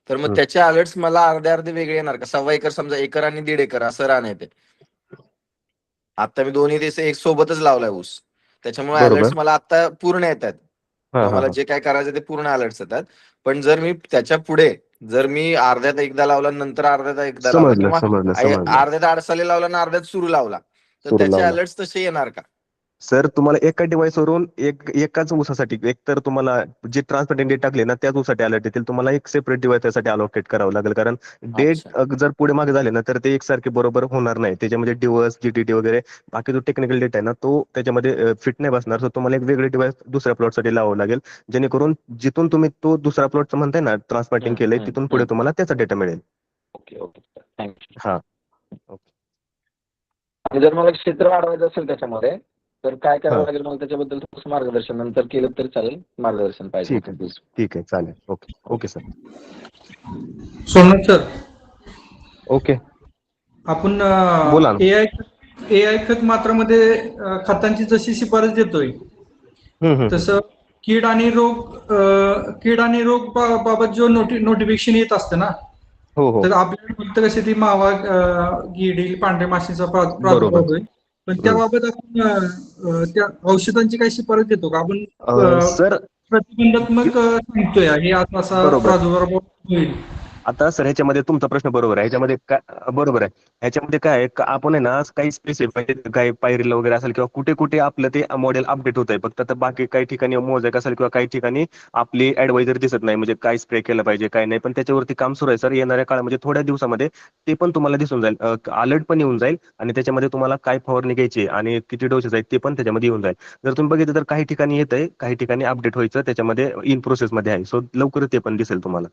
तर मग त्याचे अलर्ट्स मला अर्धे वेगळे येणार का? 1.25 एकर समजा, एकर आणि 1.5 एकर असं रान आहे ते. आता मी दोन्ही देश एक सोबतच लावलाय ऊस, त्याच्यामुळे अलर्ट्स मला आता पूर्ण येतात. मला जे काय करायचं ते पूर्ण अलर्ट्स येतात. पण जर मी त्याच्या पुढे जर मी अर्ध्यात एकदा लावला नंतर अर्ध्यात एकदा लावला किंवा अर्ध्यात अडसाले लावला आणि अर्ध्यात सुरू लावला तर त्याचे अलर्ट्स तसे येणार का? सर तुम्हाला एका डिव्हाइसवरून एकाच ऊसासाठी एक तर तुम्हाला जे ट्रान्सप्लांटिंग डेट टाकले ना त्याच ऊसासाठी अलर्ट येतील. तुम्हाला एक सेपरेट डिव्हाइस त्यासाठी अलोकेट करावं लागेल, कारण डेट जर पुढे मागे झाले ना तर ते एकसारखे बरोबर होणार नाही. त्याच्यामध्ये दिवस जीटीटी वगैरे बाकी जो टेक्निकल डेटा आहे ना तो त्याच्यामध्ये फिट नाही बसणार. सो तुम्हाला एक वेगळे डिव्हाइस दुसऱ्या प्लॉटसाठी लावावं लागेल, जेणेकरून जिथून तुम्ही तो दुसरा प्लॉटचं म्हणताय ना ट्रान्सप्लांटिंग केलंय तिथून पुढे तुम्हाला त्याचा डेटा मिळेल. Okay okay thank you. हा ओके. आणि जर मला क्षेत्र वाढवायचं असेल त्याच्यामध्ये तर काय करावं हा. लागेल मला त्याच्याबद्दल थोडंसं मार्गदर्शन नंतर केलं तरी चालेल, मार्गदर्शन पाहिजे ठीक आहे ठीक आहे चालेल. Okay okay sir. Somnath sir, okay आपण बोला ना. एआय खत मात्रामध्ये खतांची जशी शिफारस देतोय तसं कीड आणि रोग बाबत जो नोटिफिकेशन येत असतं ना, हो हो तर आपल्याला फक्त कशी ती मावा कीड पांढऱ्या माशीचा प्रादुर्भाव होईल, पण त्याबाबत आपण त्या औषधांची काही शिफारस देतो का आपण? सर प्रतिबंधात्मक सांगतोय हे आता असा बरोबर. प्रादुर्भाव होईल. आता सर ह्याच्यामध्ये तुमचा प्रश्न बरोबर आहे. ह्याच्यामध्ये काय बरोबर आहे, ह्याच्यामध्ये काय आहे का आपण आहे ना काही स्पेसिफिक काही पायरीला वगैरे असेल किंवा कुठे कुठे आपलं ते मॉडेल अपडेट होत आहे फक्त. तर बाकी काही ठिकाणी मोजॅक असेल किंवा काही ठिकाणी आपली ऍडवायझर दिसत नाही, म्हणजे काय स्प्रे केलं पाहिजे काय नाही. पण त्याच्यावरती काम सुरू आहे सर. येणाऱ्या काळामध्ये थोड्या दिवसामध्ये ते पण तुम्हाला दिसून जाईल, अलर्ट पण येऊन जाईल आणि त्याच्यामध्ये तुम्हाला काय फवारणी घ्यायची आणि किती डोसेस आहेत ते पण त्याच्यामध्ये येऊन जाईल. जर तुम्ही बघितलं तर काही ठिकाणी येत आहे, काही ठिकाणी अपडेट व्हायचं त्याच्यामध्ये इन प्रोसेसमध्ये आहे. सो लवकरच ते पण दिसेल तुम्हाला.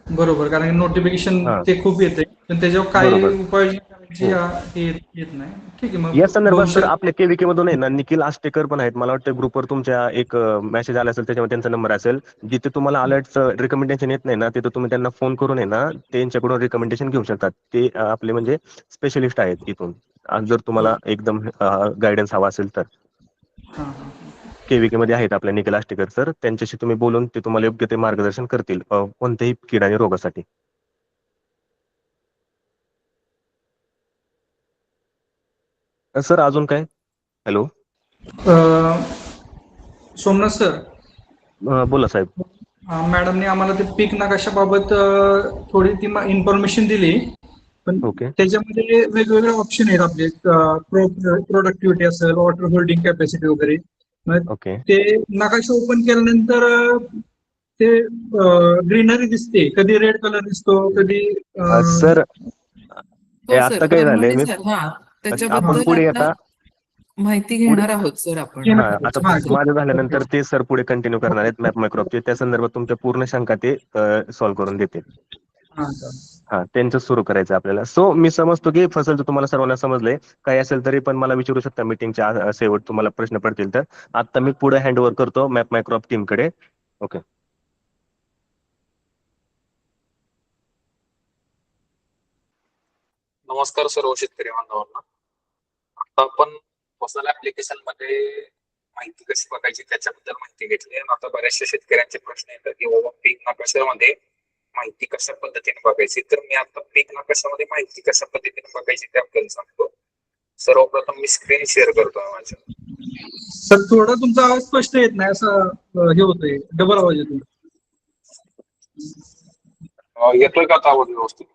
बरोबर, कारण नोटिफिकेशन हा ते खूप येते पण त्याच्यावर काय बरोबर. उपाययोजना करायची हो. हे येत नाही. ठीक आहे, या मग संदर्भात सर भविष्यात आपल्या केव्हीके मधून आहे ना निखिल आष्टेकर पण आहेत. मला वाटतं ग्रुपवर तुमच्या एक मेसेज आला असेल, त्याच्यामध्ये त्यांचा नंबर असेल. जिथे तुम्हाला अलर्टचं रिकमेंडेशन येत नाही ना तिथे तुम्ही त्यांना फोन करून आहे ना त्यांच्याकडून रिकमेंडेशन घेऊ शकतात. ते आपले म्हणजे स्पेशलिस्ट आहेत इथून. जर तुम्हाला एकदम गायडन्स हवा असेल तर केव्हीके मध्ये आहेत आपल्या निखिल आष्टेकर सर. त्यांच्याशी तुम्ही बोलून ते तुम्हाला योग्य ते मार्गदर्शन करतील कोणत्याही कीड आणि रोगासाठी. सर अजून काय? हॅलो सोमनाथ सर, बोला साहेब. मॅडमने आम्हाला ते पीक नकाशाबाबत थोडी ती इन्फॉर्मेशन दिली, पण ओके त्याच्यामध्ये वेगवेगळे ऑप्शन आहेत आपले. प्रोडक्टिव्हिटी असेल, वॉटर होल्डिंग कॅपॅसिटी वगैरे. मग ओके ते नकाशा ओपन केल्यानंतर ते ग्रीनरी दिसते, कधी रेड कलर दिसतो, कधी सर हे हो सर, आता काय झालंय परभणी मी सर, हा आपण त्याच्याबद्दल पुढे आता आता माहिती पुढे घेणार आहोत सर आपण. हा आता माझं झाल्यानंतर ते सर पुढे कंटिन्यू करणार आहेत मॅप मायक्रॉपचे. त्या संदर्भात तुमच्या पूर्ण शंका ते सॉल्व्ह करून देतील. हा त्यांचं सुरू करायचं आपल्याला. सो मी समजतो की फसलचं तुम्हाला सर्वांना समजलंय. काही असेल तरी पण मला विचारू शकता मीटिंगच्या शेवट तुम्हाला प्रश्न पडतील तर. आता मी पुढे हँडओव्हर करतो मॅप मायक्रॉप टीमकडे. ओके. नमस्कार सर्व शेतकरी बांधवांना. आता आपण फसल ऍप्लिकेशन मध्ये माहिती कशी बघायची त्याच्याबद्दल माहिती घेतली. आणि आता बऱ्याचशा शेतकऱ्यांचे प्रश्न येतात की बाबा पीक नकाशामध्ये माहिती कशा पद्धतीने बघायची. तर मी आता पीक नकाशामध्ये माहिती कशा पद्धतीने बघायची ते आपल्याला सांगतो. सर्वप्रथम मी स्क्रीन शेअर करतो माझ्या. सर थोडा तुमचा आवाज स्पष्ट येत नाही, असं हे होतंय, डबल आवाज येतो. येतोय का आता आवाज व्यवस्थित?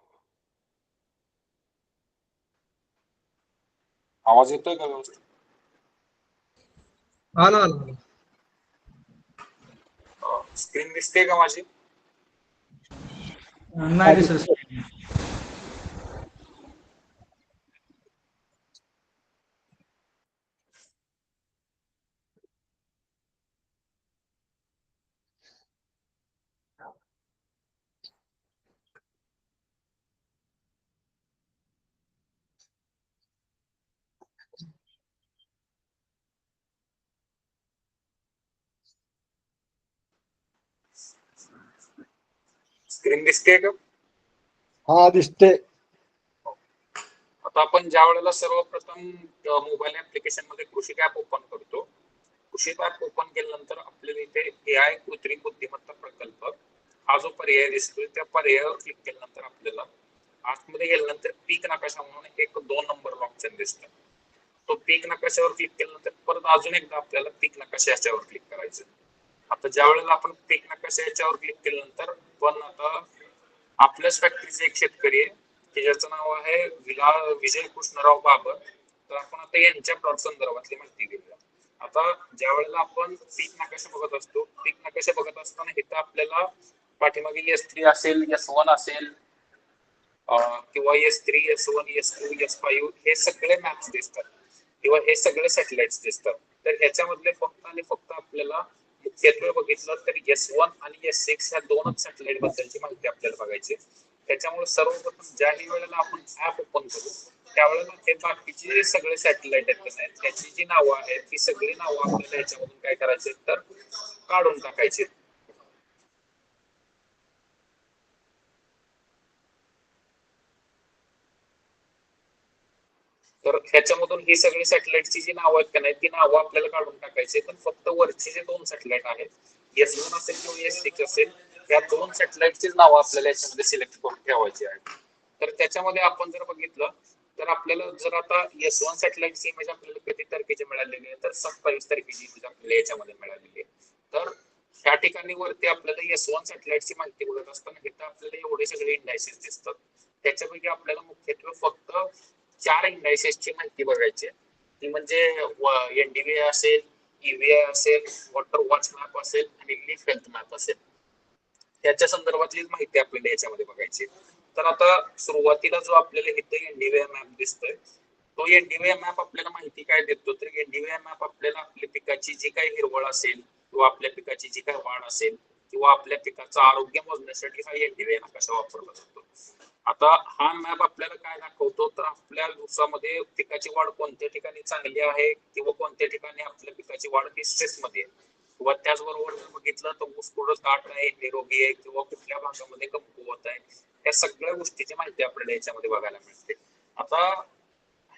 आवाज येतोय का व्यवस्थित? आला आला. स्क्रीन दिसते का माझी? नाही दिसत. स्क्रीन दिसते का? हा दिसते. आता आपण ज्या वेळेला सर्वप्रथम मोबाईल ऍप्लिकेशन मध्ये कृषी ऍप ओपन करतो. कृषी ऍप ओपन केल्यानंतर आपल्याला इथे एआय कृत्रिम बुद्धिमत्ता प्रकल्प हा जो पर्याय दिसतोय त्या पर्यायावर क्लिक केल्यानंतर आपल्याला आतमध्ये गेल्यानंतर पीक नकाशा म्हणून एक 2 नंबर ऑप्शन दिसतं. तो पीक नकाशावर क्लिक केल्यानंतर परत अजून एकदा आपल्याला पीक नकाशा याच्यावर क्लिक करायचं. आता ज्या वेळेला आपण पीक नकाशा याच्यावर क्लिक केल्यानंतर पण आता आपल्याच फॅक्टरीचे एक शेतकरी आहे की ज्याचं नाव आहे विजय कृष्णराव बाबर. तर आपण आता यांच्या प्लॉट संदर्भातली माहिती घेऊया. आता ज्या वेळेला आपण पीक नकाशा बघत असतो, पीक नकाशा बघत असताना इथं आपल्याला पाठीमागे S3 असेल, S1 असेल किंवा S3, S1, S2, S5 हे सगळे मॅप्स दिसतात किंवा हे सगळे सॅटेलाइट्स दिसतात. तर ह्याच्यामधले फक्त आणि फक्त आपल्याला मुख्यत्वे बघितलं तर S1 आणि S6 ह्या 2च सॅटेलाइट बद्दलची माहिती आपल्याला बघायची. त्याच्यामुळे सर्वप्रथम ज्याही वेळेला आपण ऍप ओपन करू त्यावेळेला ते बाकीचे सगळे सॅटेलाइट आहेत त्याची जी नावं आहेत ती सगळी नावं आपल्याला याच्यामधून काय करायचे तर काढून टाकायचे. तर ह्याच्यामधून ही सगळी सॅटेलाइटची जी नावं आहेत का नाही ती नावं आपल्याला काढून टाकायची, पण फक्त वरचे जे 2 सॅटेलाइट आहेत S1 असेल किंवा S6 असेल त्या 2 सॅटेलाइटचीच नावं आपल्याला याच्यामध्ये सिलेक्ट करून ठेवायची आहेत. तर त्याच्यामध्ये आपण जर बघितलं तर आपल्याला जर आता S1 सॅटेलाइटची इमेज आपल्याला कधी तारखेची मिळालेली आहे तर 27 तारखेची इमेज आपल्याला याच्यामध्ये मिळालेली आहे. तर ह्या ठिकाणी वरती आपल्याला S1 सॅटेलाइटची माहिती बघत असताना इथं आपल्याला एवढे सगळे इंडायसेस दिसतात. त्याच्यापैकी आपल्याला मुख्यत्वे फक्त 4 इंडायसेसची माहिती बघायची ती म्हणजे NDVI असेल, EVI असेल, वॉटर वॉच मॅप असेल आणि लीफ हेल्थ मॅप असेल. त्याच्या संदर्भातली माहिती आपल्याला याच्यामध्ये बघायची. तर आता सुरुवातीला जो आपल्याला इथे NDVI मॅप दिसतोय तो NDVI मॅप आपल्याला माहिती काय देतो तर NDVI मॅप आपल्याला आपल्या पिकाची जी काही हिरवळ असेल किंवा आपल्या पिकाची जी काही वाढ असेल किंवा आपल्या पिकाचं आरोग्य मोजण्यासाठी हा NDVI नकाशा वापरला जातो. आता हा मॅप आपल्याला काय दाखवतो तर आपल्या ऊसामध्ये पिकाची वाढ कोणत्या ठिकाणी चांगली आहे किंवा कोणत्या ठिकाणी आपल्या पिकाची वाढ ही स्ट्रेस मध्ये आहे किंवा त्याचबरोबर जर बघितलं तर ऊस थोडं दाट आहे, निरोगी आहे किंवा कुठल्या भागामध्ये कमकुवत आहे, या सगळ्या गोष्टीची माहिती आपल्याला याच्यामध्ये बघायला मिळते. आता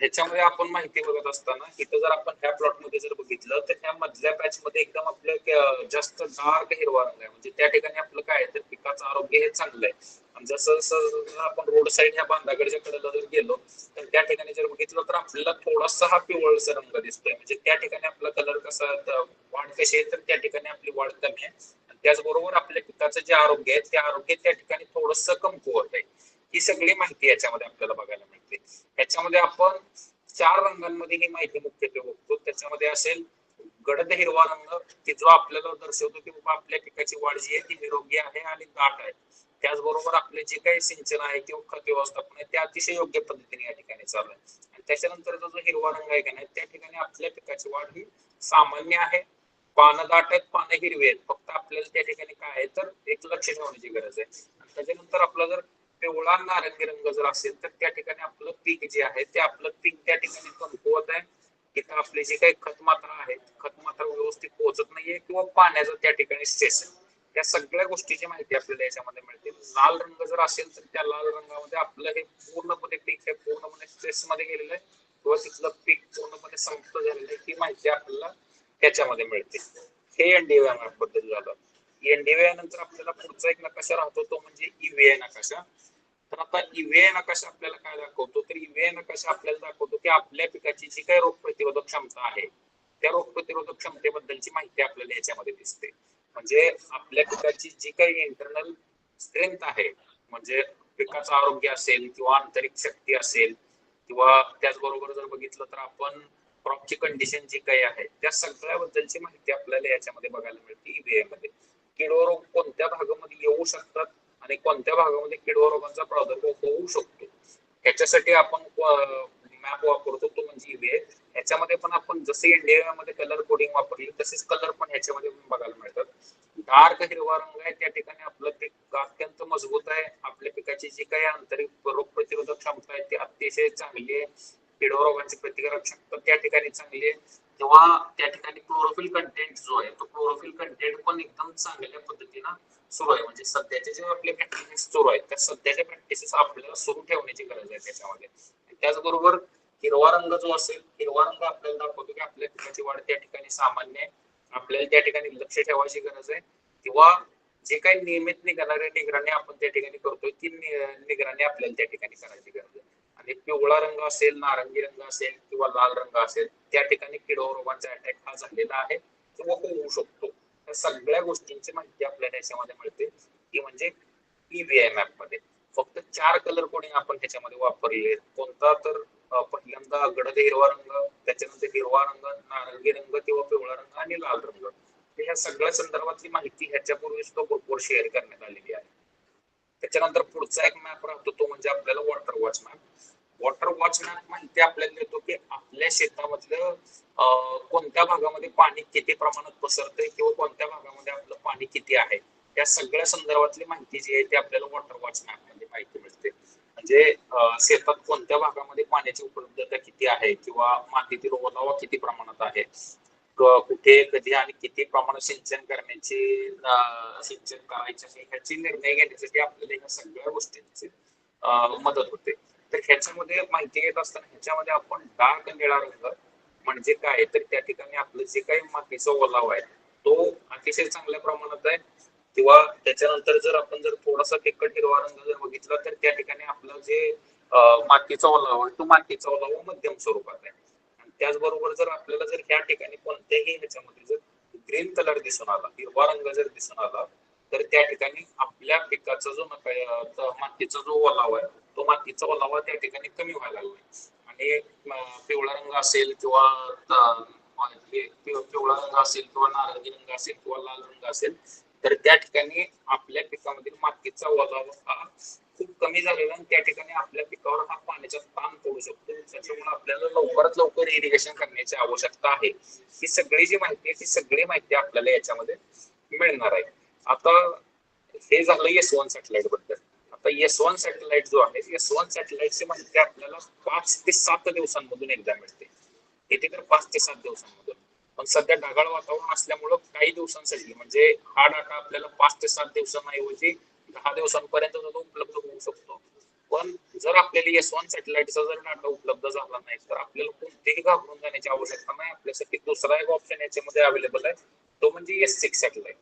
ह्याच्यामध्ये आपण माहिती बघत असताना इथं जर आपण ह्या प्लॉट मध्ये जर बघितलं तर ह्या मधल्या पॅच मध्ये एकदम आपल्या जास्त डार्क हिरवा रंग आहे, म्हणजे त्या ठिकाणी आपलं काय आहे तर पिकाचं आरोग्य हे चांगलं आहे. आणि जसं जसं आपण रोड साईड ह्या बांधाकडच्या कडेला जर गेलो तर त्या ठिकाणी जर बघितलं तर आपल्याला थोडासा हा पिवळसा रंग दिसतोय, म्हणजे त्या ठिकाणी आपला कलर कसा वाढ कशी आहे तर त्या ठिकाणी आपली वाढ कमी आहे. त्याचबरोबर आपल्या पिकाचं जे आरोग्य आहे ते आरोग्य त्या ठिकाणी थोडस कमकुवत आहे. ही सगळी माहिती याच्यामध्ये आपल्याला बघायला मिळते. याच्यामध्ये आपण 4 रंगांमध्ये ही माहिती मुख्यत्वे बघतो. त्याच्यामध्ये असेल गडद हिरवा रंग की जो आपल्याला दर्शवतो की बाबा आपल्या पिकाची वाढ जी आहे ती निरोगी आहे आणि दाट आहे. त्याचबरोबर आपले जे काही सिंचन आहे किंवा खत व्यवस्थापन आहे ते अतिशय योग्य पद्धतीने या ठिकाणी चालू आहे. आणि त्याच्यानंतर जो हिरवा रंग आहे का नाही त्या ठिकाणी आपल्या पिकाची वाढ ही सामान्य आहे, पानं दाट आहेत, पानं हिरवी आहेत. फक्त आपल्याला त्या ठिकाणी काय आहे तर एक लक्ष ठेवण्याची गरज आहे. आणि त्याच्यानंतर आपला जर पिवळा नारंगी रंग जर असेल तर त्या ठिकाणी आपलं पीक जे आहे ते आपलं पीक त्या ठिकाणी कमकुवत आहे. इथं आपले जे काही खत मात्रा आहे खत मात्रा व्यवस्थित पोहोचत नाहीये किंवा पाण्याचा त्या ठिकाणी स्ट्रेस आहे. या सगळ्या गोष्टीची माहिती आपल्याला याच्यामध्ये मिळते. लाल रंग जर असेल तर त्या लाल रंगामध्ये आपलं हे पूर्णपणे पीक हे पूर्णपणे स्ट्रेस मध्ये गेलेलं आहे किंवा तिथलं पीक पूर्णपणे समाप्त झालेलं आहे ही माहिती आपल्याला त्याच्यामध्ये मिळते. हे NDVI मॅप बद्दल झालं. NDVI नंतर आपल्याला पुढचा एक नकाशा राहतो तो म्हणजे EVI नकाशा. तर आता EVI नकाशा आपल्याला काय दाखवतो तर EVI नकाशा आपल्याला दाखवतो की आपल्या पिकाची जी काही रोग प्रतिरोधक क्षमता आहे त्या रोग प्रतिरोधक क्षमतेबद्दलची माहिती आपल्याला याच्यामध्ये दिसते. म्हणजे आपल्या पिकाची जी काही इंटरनल स्ट्रेंथ आहे म्हणजे पिकाचं आरोग्य असेल किंवा आंतरिक शक्ती असेल किंवा त्याचबरोबर जर बघितलं तर आपण क्रॉपची कंडिशन जी काही आहे त्या सगळ्याबद्दलची माहिती आपल्याला याच्यामध्ये बघायला मिळते EVI मध्ये. किडो रोग कोणत्या भागामध्ये येऊ शकतात आणि कोणत्या भागामध्ये किडो रोगांचा प्रादुर्भाव होऊ शकतो याच्यासाठी आपण मॅप वापरतो तो म्हणजे EVI. याच्यामध्ये पण आपण जसे NDVI मध्ये कलर कोडिंग वापरली तसेच कलर पण याच्यामध्ये बघायला मिळतात. डार्क हिरवा रंग आहे त्या ठिकाणी आपलं पीक अत्यंत मजबूत आहे, आपल्या पिकाची जी काही आंतरिक रोग प्रतिरोधक क्षमता आहे ती अतिशय चांगली आहे, किडो रोगांची प्रतिकारक क्षमता त्या ठिकाणी चांगली आहे किंवा त्या ठिकाणी क्लोरोफिल कंटेंट जो आहे तो क्लोरोफिल कंटेंट पण एकदम चांगल्या पद्धतीनं सुरू आहे. म्हणजे सध्याचे जे आपले प्रॅक्टिसेस सुरू आहेत त्या सध्याच्या प्रॅक्टिसेस आपल्याला सुरू ठेवण्याची गरज आहे त्याच्यामध्ये. त्याचबरोबर हिरवा रंग जो असेल हिरवा रंग आपल्याला दाखवतो की आपल्या पिकाची वाढ त्या ठिकाणी सामान्य आहे, आपल्याला त्या ठिकाणी लक्ष ठेवायची गरज आहे किंवा जे काही नियमित निगराणी आपण त्या ठिकाणी करतोय ती निगराणी आपल्याला त्या ठिकाणी करायची गरज आहे. आणि पिवळा रंग असेल, नारंगी रंग असेल किंवा लाल रंग असेल त्या ठिकाणी किडो रोगांचा अटॅक हा झालेला आहे किंवा होऊ शकतो. त्या सगळ्या गोष्टींची माहिती आपल्याला याच्यामध्ये मिळते ती म्हणजे EVI मॅप मध्ये. फक्त 4 कलर कोडिंग आपण त्याच्यामध्ये वापरले. कोणता तर पहिल्यांदा गडद हिरवा रंग, त्याच्यानंतर हिरवा रंग, नारंगी रंग किंवा पिवळा रंग आणि लाल रंग. ह्या सगळ्या संदर्भातली माहिती ह्याच्यापूर्वी सुद्धा भरपूर शेअर करण्यात आलेली आहे. त्याच्यानंतर पुढचा एक मॅप राहतो तो म्हणजे आपल्याला water watch map. Water watch map माहिती आपल्याला देतो की आपल्या शेतामधलं कोणत्या भागामध्ये पाणी किती प्रमाणात पसरतंय किंवा कोणत्या भागामध्ये आपलं पाणी किती आहे या सगळ्या संदर्भातली माहिती जी आहे ती आपल्याला वॉटर वॉच मॅप मध्ये माहिती मिळते. म्हणजे शेतात कोणत्या भागामध्ये पाण्याची उपलब्धता किती आहे किंवा मातीतील ओलावा किती प्रमाणात आहे, कुठे कधी आणि किती प्रमाणात सिंचन करायचे ह्याची निर्णय घेण्यासाठी आपल्याला ह्या सगळ्या गोष्टींची मदत होते. तर ह्याच्यामध्ये माहिती घेत असताना ह्याच्यामध्ये आपण डार्क निळा रंग म्हणजे काय, तर त्या ठिकाणी आपलं जे काही मातीचा ओलावा आहे तो अतिशय चांगल्या प्रमाणात आहे. किंवा त्याच्यानंतर जर आपण थोडासा फिकट हिरवा रंग जर बघितला तर त्या ठिकाणी आपलं जे मातीचा ओलावा आहे तो मातीचा ओलावा मध्यम स्वरूपात आहे. आणि त्याचबरोबर जर आपल्याला जर ह्या ठिकाणी कोणत्याही ह्याच्यामध्ये जर ग्रीन कलर दिसून आला, हिरवा रंग जर दिसून आला, तर त्या ठिकाणी आपल्या पिकाचा जो मातीचा जो ओलावा आहे तो मातीचा ओलावा त्या ठिकाणी कमी व्हायला लागला. आणि पिवळा रंग असेल किंवा पिवळा रंग असेल किंवा नारंगी रंग असेल किंवा लाल रंग असेल, तर त्या ठिकाणी आपल्या पिकामधील मातीचा ओलावा हा खूप कमी झालेला आणि त्या ठिकाणी आपल्या पिकावर हा पाण्याचा ताण पडू शकतो. त्याच्यामुळे आपल्याला लवकरात लवकर इरिगेशन करण्याची आवश्यकता आहे. ही सगळी जी माहिती आहे ती सगळी माहिती आपल्याला याच्यामध्ये मिळणार आहे. आता हे झालं S1 सॅटेलाइट बद्दल. आता S1 सॅटेलाइट जो आहे, S1 सॅटेलाइटची माहिती आपल्याला 5 ते 7 दिवसांमधून एकदा मिळते. इथे तर 5 ते 7 दिवसांमधून, पण सध्या ढगाळ वातावरण असल्यामुळं काही दिवसांसाठी म्हणजे हा डाटा आपल्याला 5 ते 7 दिवसांऐवजी 10 दिवसांपर्यंत उपलब्ध होऊ शकतो. पण जर आपल्याला S1 सॅटेलाइटचा जर डाटा उपलब्ध झाला नाही तर आपल्याला कोणतेही घाबरून जाण्याची आवश्यकता नाही. आपल्यासाठी दुसरा एक ऑप्शन याच्यामध्ये अवेलेबल आहे, तो म्हणजे S6 सॅटेलाइट.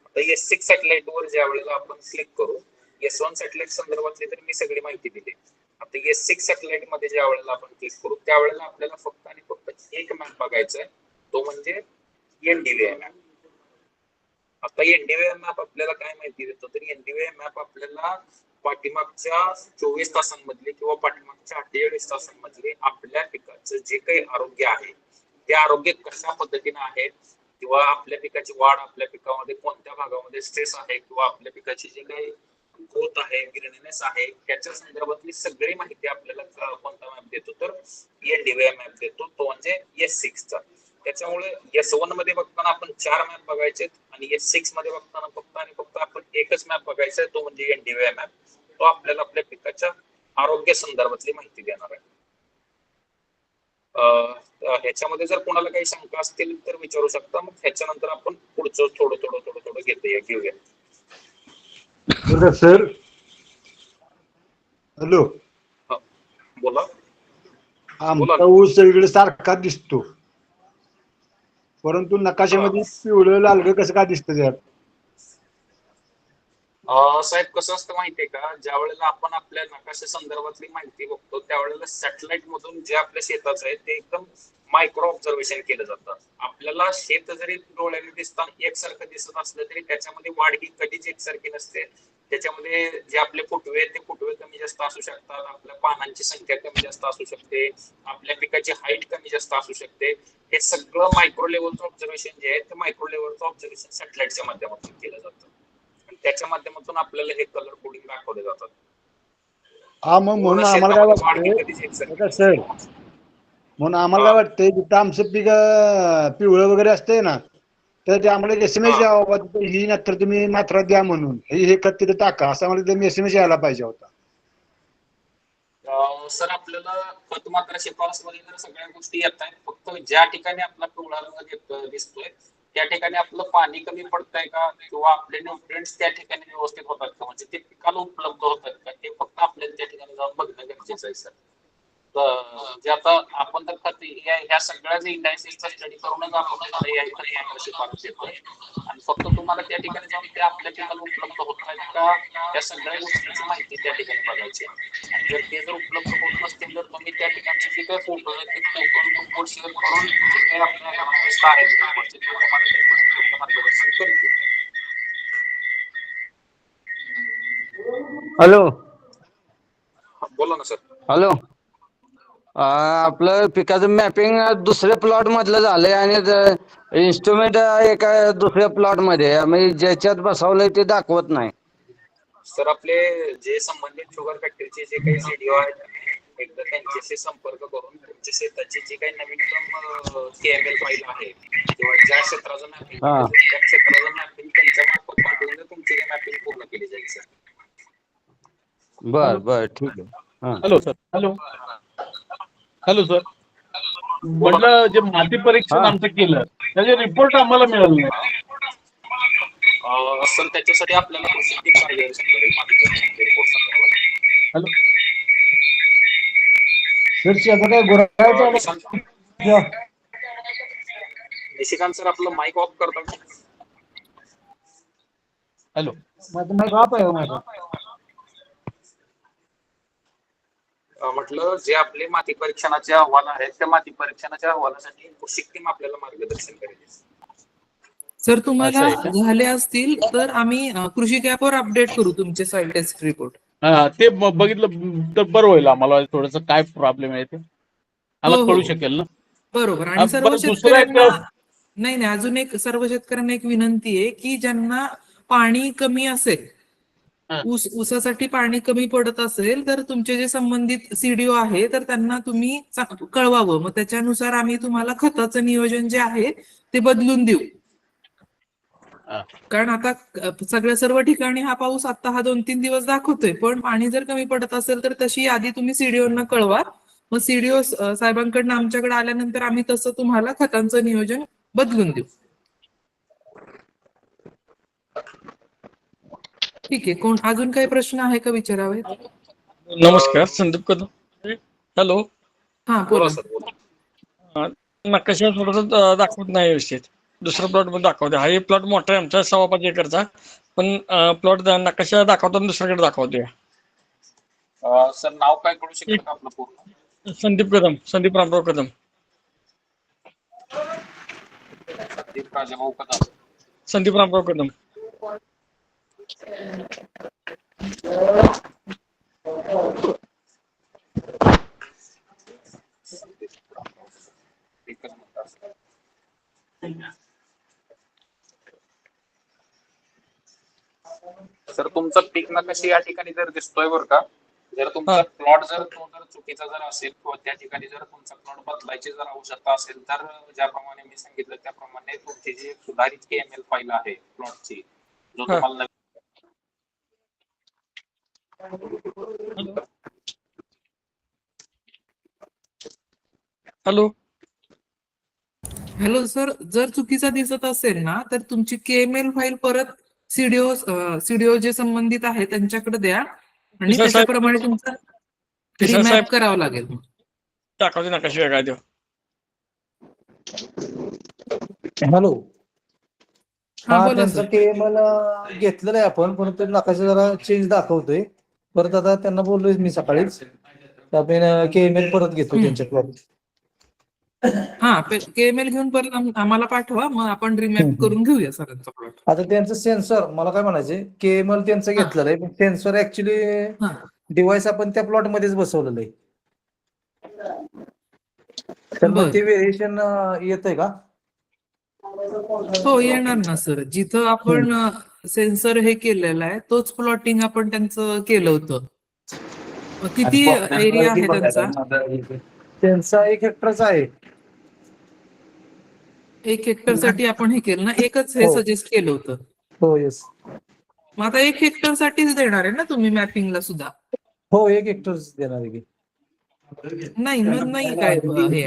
आता S6 सॅटेलाइट वर ज्या वेळेला आपण क्लिक करू, S1 सॅटेलाइट संदर्भातली तर मी सगळी माहिती दिली. आता S6 सॅटेलाइट मध्ये ज्या वेळेला आपण क्लिक करू त्यावेळेला आपल्याला फक्त आणि फक्त एक मॅप बघायचा आहे, तो म्हणजे NDVI मॅप. आता NDVI मॅप आपल्याला काय माहिती देतो, तर NDVI मॅप आपल्याला पाठीमागच्या 24 तासांमधले किंवा पाठीमागच्या 48 तासांमधले आपल्या पिकाचं जे काही आरोग्य आहे ते आरोग्य कशा पद्धतीने आहे किंवा आपल्या पिकाची वाढ, आपल्या पिकामध्ये कोणत्या भागामध्ये स्ट्रेस आहे किंवा आपल्या पिकाची जी काही ग्रोथ आहे, ग्रीननेस आहे, त्याच्या संदर्भातली सगळी माहिती आपल्याला कोणता मॅप देतो, तर NDVI मॅप देतो, तो म्हणजे S6 चा. त्याच्यामुळे S1 मध्ये बघताना आपण 4 मॅप बघायचे आणि S6 मध्ये बघताना फक्त आणि फक्त आपण एकच मॅप बघायचा आहे, तो म्हणजे NDVI मॅप. तो आपल्याला आपल्या पिकाच्या आरोग्य संदर्भातली माहिती देणार आहे. ह्याच्यामध्ये जर कोणाला काही शंका असतील तर विचारू शकता. मग ह्याच्यानंतर आपण पुढचं थोडं घेऊया. सर हॅलो, बोला. आमचा ऊस सगळीकडे सारखा दिसतो, परंतु नकाशामध्ये पिवळं लालगं कसं काय दिसतं त्यात? साहेब कसं असतं माहितीये का, ज्या वेळेला आपण आपल्या नकाशा संदर्भातली माहिती बघतो त्यावेळेला सॅटेलाइट मधून जे आपल्या शेताचं आहे ते एकदम मायक्रो ऑब्झर्वेशन केलं जातं. आपल्याला शेत जरी डोळ्याने दिसताना एकसारखं दिसत असलं तरी त्याच्यामध्ये वाढ ही कधीच एकसारखी नसते. त्याच्यामध्ये जे आपले फुटवे ते फुटवे कमी जास्त असू शकतात, आपल्या पानांची संख्या कमी जास्त असू शकते, आपल्या पिकाची हाईट कमी जास्त असू शकते. हे सगळं मायक्रो लेवलचं ऑब्झर्वेशन जे आहे ते मायक्रो लेवलचं ऑब्झर्वेशन सॅटेलाइटच्या माध्यमातून केलं जातं आणि त्याच्या माध्यमातून आपल्याला हे कलर कोडिंग दाखवले जातात. हा, मग म्हणून आम्हाला काय वाटतंय सर, म्हणून आम्हाला काय वाटतंय जिथं आमचं पीक पिवळं वगैरे असतंय ना, तर ते आम्हाला SMS यावं बाबा ही नंतर तुम्ही मात्रा द्या म्हणून, हे खत तिथे टाका असं आम्हाला SMS यायला पाहिजे होता. सर आपल्याला खत मात्रा शिफारसमध्ये तर सगळ्या गोष्टी येत आहेत, फक्त ज्या ठिकाणी आपला पिवळा रंग दिसतोय त्या ठिकाणी आपलं पाणी कमी पडतंय का किंवा आपले न्यूट्रिएंट्स त्या ठिकाणी व्यवस्थित होतात का, म्हणजे ते पिकाला उपलब्ध होतात का, ते फक्त आपल्याला त्या ठिकाणी जाऊन बघणं गरजेचं आहे सर. जे आता आपण तर खत ह्या सगळ्या जे इंडायसिसचा स्टडी करूनच आपण शिफारस देतोय आणि फक्त तुम्हाला त्या ठिकाणी जाऊन ते आपल्या पिकाला उपलब्ध होत आहेत का या सगळ्या गोष्टींची माहिती त्या ठिकाणी बघायची. आणि जर ते जर उपलब्ध होत नसतील तर तुम्ही त्या ठिकाणचे जे काही फोटो आहेत ते ग्रुपवर शेअर करून जे काही आपल्या अकॉनॉमिस्ट आहेत ग्रुपवरचे ते तुम्हाला त्या ठिकाणी मार्गदर्शन करतील. हॅलो, बोला ना सर. हॅलो, आपलं पिकाचं मॅपिंग दुसऱ्या प्लॉट मधलं झालंय आणि इन्स्ट्रुमेंट एका दुसऱ्या प्लॉट मध्ये, म्हणजे ज्याच्यात बसवलंय ते दाखवत नाही. सर आपले जे संबंधित शुगर फॅक्टरीचे जे काही CDO आहेत एकदा त्यांच्याशी संपर्क करून तुमच्या शेताची जी काही नवीनतम KML फाईल आहे किंवा ज्या क्षेत्राचं मॅपिंग त्या क्षेत्राचं मॅपिंग त्यांच्या मार्फत पाठवून तुमची मॅपिंग पूर्ण केली जाईल सर. बर ठीक आहे. Hello sir. Hello sir. म्हटलं जे माती परीक्षण आमचं केलं त्याचे रिपोर्ट आम्हाला मिळाले नाही. सर त्याच्यासाठी आपल्याला कृषी टीम मार्गदर्शन करेल माती परीक्षणाचे रिपोर्ट संदर्भात. हॅलो. निशिकांत सर आपलं माईक ऑफ करता का? हॅलो. म्हटलं जे आपले माती परीक्षणाचे अहवाल आहेत त्या माती परीक्षणाच्या अहवालासाठी कृषी टीम आपल्याला मार्गदर्शन करेल. सर तुम्हाला झाले असतील तर आम्ही कृषी कॅपवर अपडेट करू तुमचे सॉइल टेस्ट रिपोर्ट. हा ते बघितलं तर बरं होईल आम्हाला थोडस काय प्रॉब्लेम आहे ते मला कळू शकेल ना. बरोबर. आणि सर्व शेतकऱ्यांना नाही अजून एक सर्व शेतकऱ्यांना एक विनंती आहे की ज्यांना पाणी कमी असेल, ऊसासाठी पाणी कमी पडत असेल तर तुमचे जे संबंधित सीडीओ आहे तर त्यांना तुम्ही कळवावं. मग त्याच्यानुसार आम्ही तुम्हाला खताचं नियोजन जे आहे ते बदलून देऊ. कारण आता सर्व ठिकाणी हा पाऊस आता हा 2-3 दिवस दाखवतोय, पण पाणी जर कमी पडत असेल तर तशी यादी तुम्ही सीडीओना कळवा. मग सीडीओ साहेबांकडनं आमच्याकडे आल्यानंतर आम्ही तसं तुम्हाला खतांचं नियोजन बदलून देऊ. ठीक आहे. कोण अजून काही प्रश्न आहे का विचारावे? नमस्कार, संदीप कदम. हॅलो. हा बोला. नकाशा थोडस दाखवत नाही व्यवस्थित. दुसरा प्लॉट मध्ये दाखवते. हा प्लॉट मोठा आहे आमचा 5.25 एकरचा, पण प्लॉट नकाशा दाखवतो दुसरीकडे दाखवतोय. सर नाव काय कळू शकेल का आपलं पूर्ण? संदीप कदम, संदीप रामराव कदम. संदीप राजाभाऊ कदम. संदीप रामराव कदम. सर तुमचा पीक नकाशा या ठिकाणी जर दिसतोय बरं का, जर तुमचा प्लॉट जर चुकीचा जर असेल किंवा त्या ठिकाणी जर तुमचा प्लॉट बदलायची जर आवश्यकता असेल तर ज्याप्रमाणे मी सांगितलं त्याप्रमाणे तुमची जी सुधारित KML फाईल आहे प्लॉटची जो तुम्हाला हॅलो. हॅलो सर, जर चुकीचा दिसत असेल ना तर तुमची KML फाईल परत सीडीओ जे संबंधित आहे त्यांच्याकडे द्या आणि त्याच्याप्रमाणे तुमचा रिमॅप करावं लागेल. दाखवते नकाशा वेगळा देऊ. हॅलो. हा त्यांचा KML घेतलेला आहे आपण, परंतु नकाशा जरा चेंज दाखवतोय. परत आता त्यांना बोललोय मी सकाळीच, आपण KML परत घेतो त्यांच्या प्लॉट. हा KML घेऊन परत आम्हाला पाठवा, मग आपण रिमॅप करून घेऊया सरांचा प्लॉट. आता त्यांचं सेन्सर, मला काय म्हणायचे, KML त्यांचं घेतलेलं आहे, पण सेन्सर ऍक्च्युली डिव्हाइस आपण त्या प्लॉट मध्येच बसवलेलं आहे. तर मग ते व्हेरिएशन येतंय का? हो येणार ना सर. जिथं आपण सेन्सर हे केलेलं आहे तोच प्लॉटिंग आपण त्यांचं केलं होतं. किती एरिया आहे त्यांचा? त्यांचा 1 हेक्टरचा आहे. 1 हेक्टर साठी आपण हे केलं ना, एकच हे सजेस्ट केलं होतं. हो येस. मग आता 1 हेक्टर साठीच देणार आहे ना तुम्ही मॅपिंगला सुद्धा? हो 1 हेक्टर देणार आहे. नाही मग नाही काय हे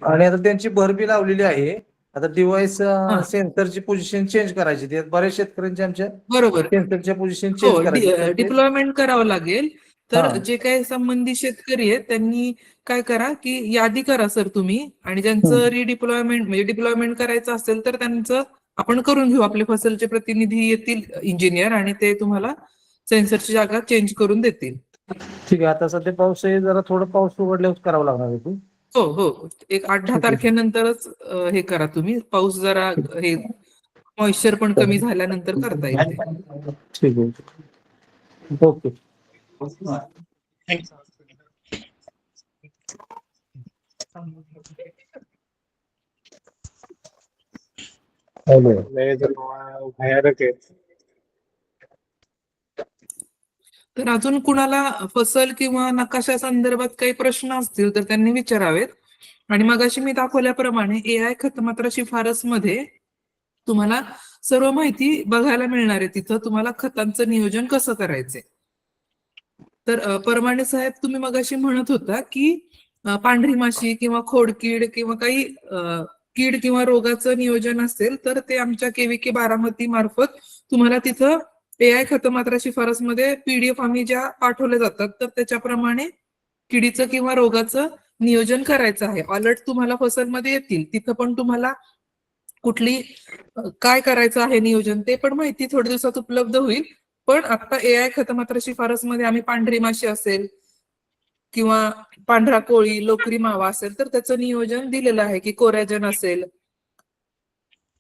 आणि आता त्यांची भर बी लावलेली आहे. आता डिव्हाइस सेन्सरची पोझिशन चेंज करायची. ते बऱ्याच शेतकऱ्यांची आमच्या बरोबर सेन्सरच्या पोझिशन चेंज करायची. डिप्लॉयमेंट करावं लागेल. तर जे काही संबंधित शेतकरी आहेत त्यांनी काय करा की यादी करा सर तुम्ही, आणि ज्यांचं रिडिप्लॉयमेंट म्हणजे डिप्लॉयमेंट करायचं असेल तर त्यांचं आपण करून घेऊ. आपले फसलचे प्रतिनिधी येतील इंजिनियर आणि ते तुम्हाला सेन्सरची जागा चेंज करून देतील. ठीक आहे. आता सध्या पाऊस आहे, जरा थोडं पाऊस उघडल्यावर करावं लागणार आहे. हो एक 8-10 तारखेनंतरच हे करा तुम्ही. पाऊस जरा हे मॉइश्चर पण कमी झाल्यानंतर करता येते. ठीक आहे. ओके. तर अजून कुणाला फसल किंवा नकाशा संदर्भात काही प्रश्न असतील तर त्यांनी विचारावेत. आणि मगाशी मी दाखवल्याप्रमाणे AI खतमात्रा शिफारस मध्ये तुम्हाला सर्व माहिती बघायला मिळणार आहे. तिथं तुम्हाला खतांचं नियोजन कसं करायचंय. तर परमाणे साहेब, तुम्ही मगाशी म्हणत होता की पांढरी माशी किंवा खोडकीड किंवा काही कीड किंवा रोगाचं नियोजन असेल तर ते आमच्या KVK बारामती मार्फत तुम्हाला तिथं AI खतमात्रा शिफारसमध्ये PDF आम्ही ज्या पाठवल्या जातात तर त्याच्याप्रमाणे किडीचं किंवा रोगाचं नियोजन करायचं आहे. अलर्ट तुम्हाला फसलमध्ये येतील, तिथं पण तुम्हाला कुठली काय करायचं आहे नियोजन ते पण माहिती थोड्या दिवसात उपलब्ध होईल. पण आता AI खतमात्रा शिफारसमध्ये आम्ही पांढरी माशी असेल किंवा पांढरा कोळी, लोकरी मावा असेल तर त्याचं नियोजन दिलेलं आहे की कोरॅजन असेल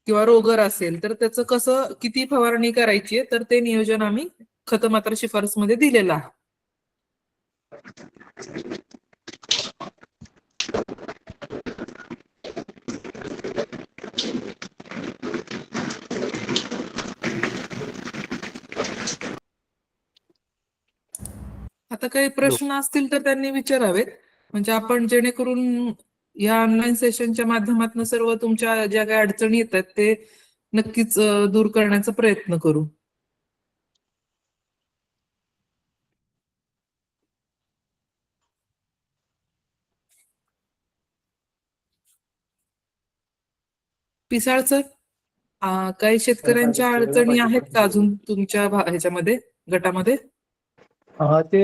किंवा रोगर असेल तर त्याचं कसं किती फवारणी करायची आहे तर ते नियोजन आम्ही खतमात्रा शिफारसमध्ये दिलेलं आहे. आता काही प्रश्न असतील तर त्यांनी विचारावेत, म्हणजे आपण जेणेकरून या ऑनलाईन सेशनच्या माध्यमातून सर्व तुमच्या ज्या काही अडचणी येतात ते नक्कीच दूर करण्याचा प्रयत्न करू. पिसाळ सर, काही शेतकऱ्यांच्या अडचणी आहेत का अजून तुमच्या ह्याच्यामध्ये गटामध्ये? ते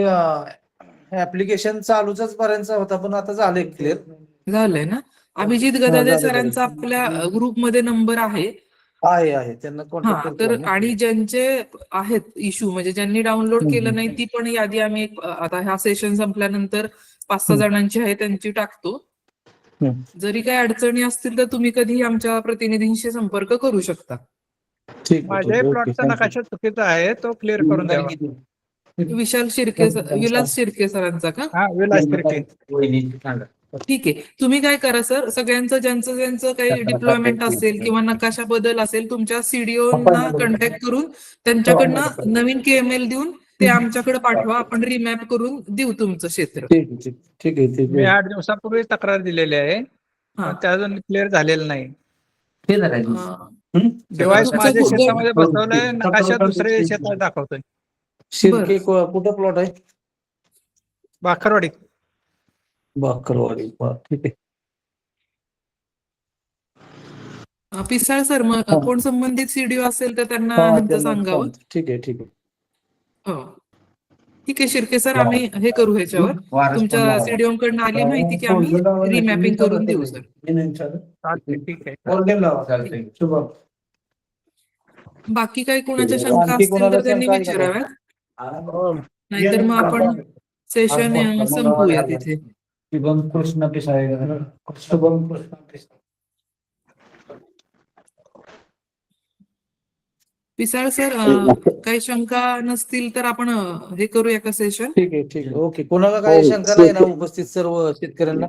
ऍप्लिकेशन चालूच पर्यंत होता पण आता झालंय क्लिअर. झालंय ना? अभिजित गदादे सरांचा आपल्या ग्रुपमध्ये नंबर आहे. त्यांना हा, कॉन्टॅक्ट तर करतो. आणि ज्यांचे आहेत इश्यू म्हणजे ज्यांनी डाउनलोड केलं नाही ती पण यादी आम्ही आता ह्या सेशन संपल्यानंतर 5-6 जणांची आहे त्यांची टाकतो. जरी काही अडचणी असतील तर तुम्ही कधीही आमच्या प्रतिनिधींशी संपर्क करू शकता. माझ्याही प्लॉटचा नकाशा चुकीचा आहे, तो क्लिअर करून द्यावा. विलास शिर्के सरांचा का? हा, विलास शिर्के. ठीक आहे. तुम्ही काय करा सर, सगळ्यांचं ज्यांचं काही डिप्लॉयमेंट असेल किंवा नकाशा बदल असेल तुमच्या CDOना कॉन्टॅक्ट करून त्यांच्याकडनं नवीन KML देऊन ते आमच्याकडे पाठवा, आपण रिमॅप करून देऊ तुमचं क्षेत्र. ठीक आहे. मी 8 दिवसापूर्वी तक्रार दिलेली आहे, ते अजून क्लिअर झालेलं नाही. डिव्हाइस माझ्या शेतामध्ये बसवलंय, नकाशा दुसऱ्या शेतात दाखवतोय. शिर्के कुठं प्लॉट आहे? बाकरवाडी. ठीक आहे. पिसाळ सर, मग कोण संबंधित CDO असेल तर त्यांना सांगावं. ठीक आहे. हो, ठीक आहे शिर्के सर, आम्ही हे करू ह्याच्यावर. तुमच्या CDO कडनं आली माहिती की आम्ही रिमॅपिंग करून देऊ सर. ठीक आहे. बाकी काही कोणाच्या शंका असतील तर त्यांनी विचाराव्या, नाहीतर मग आपण सेशन संपवूया तिथे. कृष्ण पिसाळे. पिसाळ सर, काही शंका नसतील तर आपण हे करूया का सेशन? ठीक आहे. ओके. कोणाला काही शंका नाही ना उपस्थित सर्व शेतकऱ्यांना?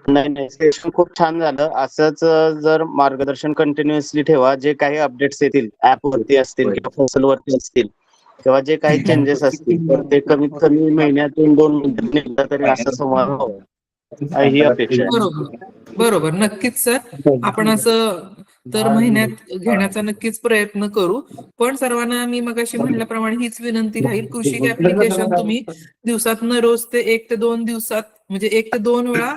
नाही, सेशन खूप छान झालं. असंच जर मार्गदर्शन कंटिन्युअसली ठेवा. जे काही अपडेट्स येतील ऍप वरती असतील किंवा फसलवरती असतील किंवा जे काही चेंजेस असतील तर ते कमीत कमी महिन्यातून 2 महिन्यात तरी असा संवाद व्हावा ही अपेक्षा आहे. बरोबर, नक्कीच सर. आपण असं दर महिन्यात घेण्याचा नक्कीच प्रयत्न करू. पण सर्वांना मी मगाशी म्हणल्याप्रमाणे हीच विनंती राहील, कृषी ऍप्लिकेशन तुम्ही दिवसातनं रोज ते 1 ते 2 दिवसात म्हणजे 1 ते 2 वेळा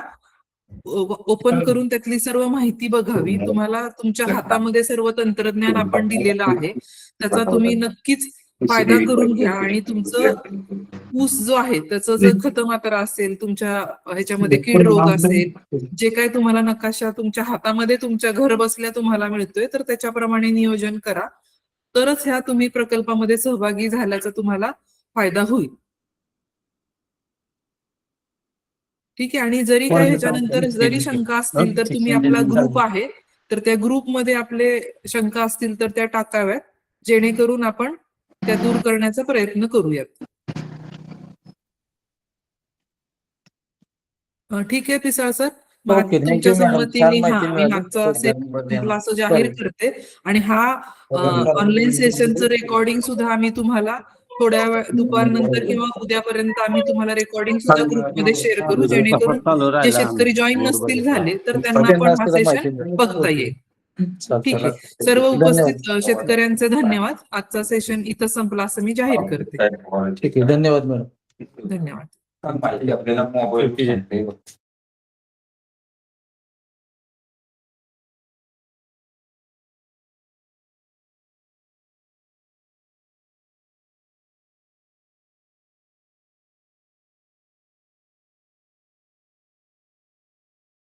ओपन करून त्यातली सर्व माहिती बघावी. तुम्हाला तुमच्या हातामध्ये सर्व तंत्रज्ञान आपण दिलेलं आहे, त्याचा तुम्ही नक्कीच फायदा करून घ्या आणि तुमचं ऊस जो आहे त्याचं जर खतमात्रा असेल, तुमच्या ह्याच्यामध्ये कीड रोग असेल, जे काही तुम्हाला नकाशा तुमच्या हातामध्ये तुमच्या घर बसल्या तुम्हाला मिळतोय तर त्याच्याप्रमाणे नियोजन करा, तरच ह्या तुम्ही प्रकल्पामध्ये सहभागी झाल्याचा तुम्हाला फायदा होईल. ठीक आहे. आणि जरी काही ह्याच्यानंतर जरी शंका असतील तर तुम्ही आपला ग्रुप आहे तर त्या ग्रुपमध्ये आपले शंका असतील तर त्या टाकाव्यात, जेणेकरून आपण त्या दूर करण्याचा प्रयत्न करूयात. ठीक आहे पिसाळ सर, तुमच्या संमतीने मी मागचा सेशन असं जाहीर करते आणि हा ऑनलाईन सेशनचं रेकॉर्डिंग सुद्धा आम्ही तुम्हाला थोड्या वेळ दुपारनंतर किंवा उद्यापर्यंत आम्ही तुम्हाला रेकॉर्डिंग सुद्धा ग्रुपमध्ये शेअर करू, जेणेकरून जे शेतकरी जॉईन नसतील झाले तर त्यांना पण हा सेशन बघता येईल. ठीक आहे. सर्व उपस्थित शेतकऱ्यांचे धन्यवाद. आजचा सेशन इथं संपला असं मी जाहीर करते. ठीक आहे. धन्यवाद मॅडम. धन्यवाद. आपल्याला मोबाईल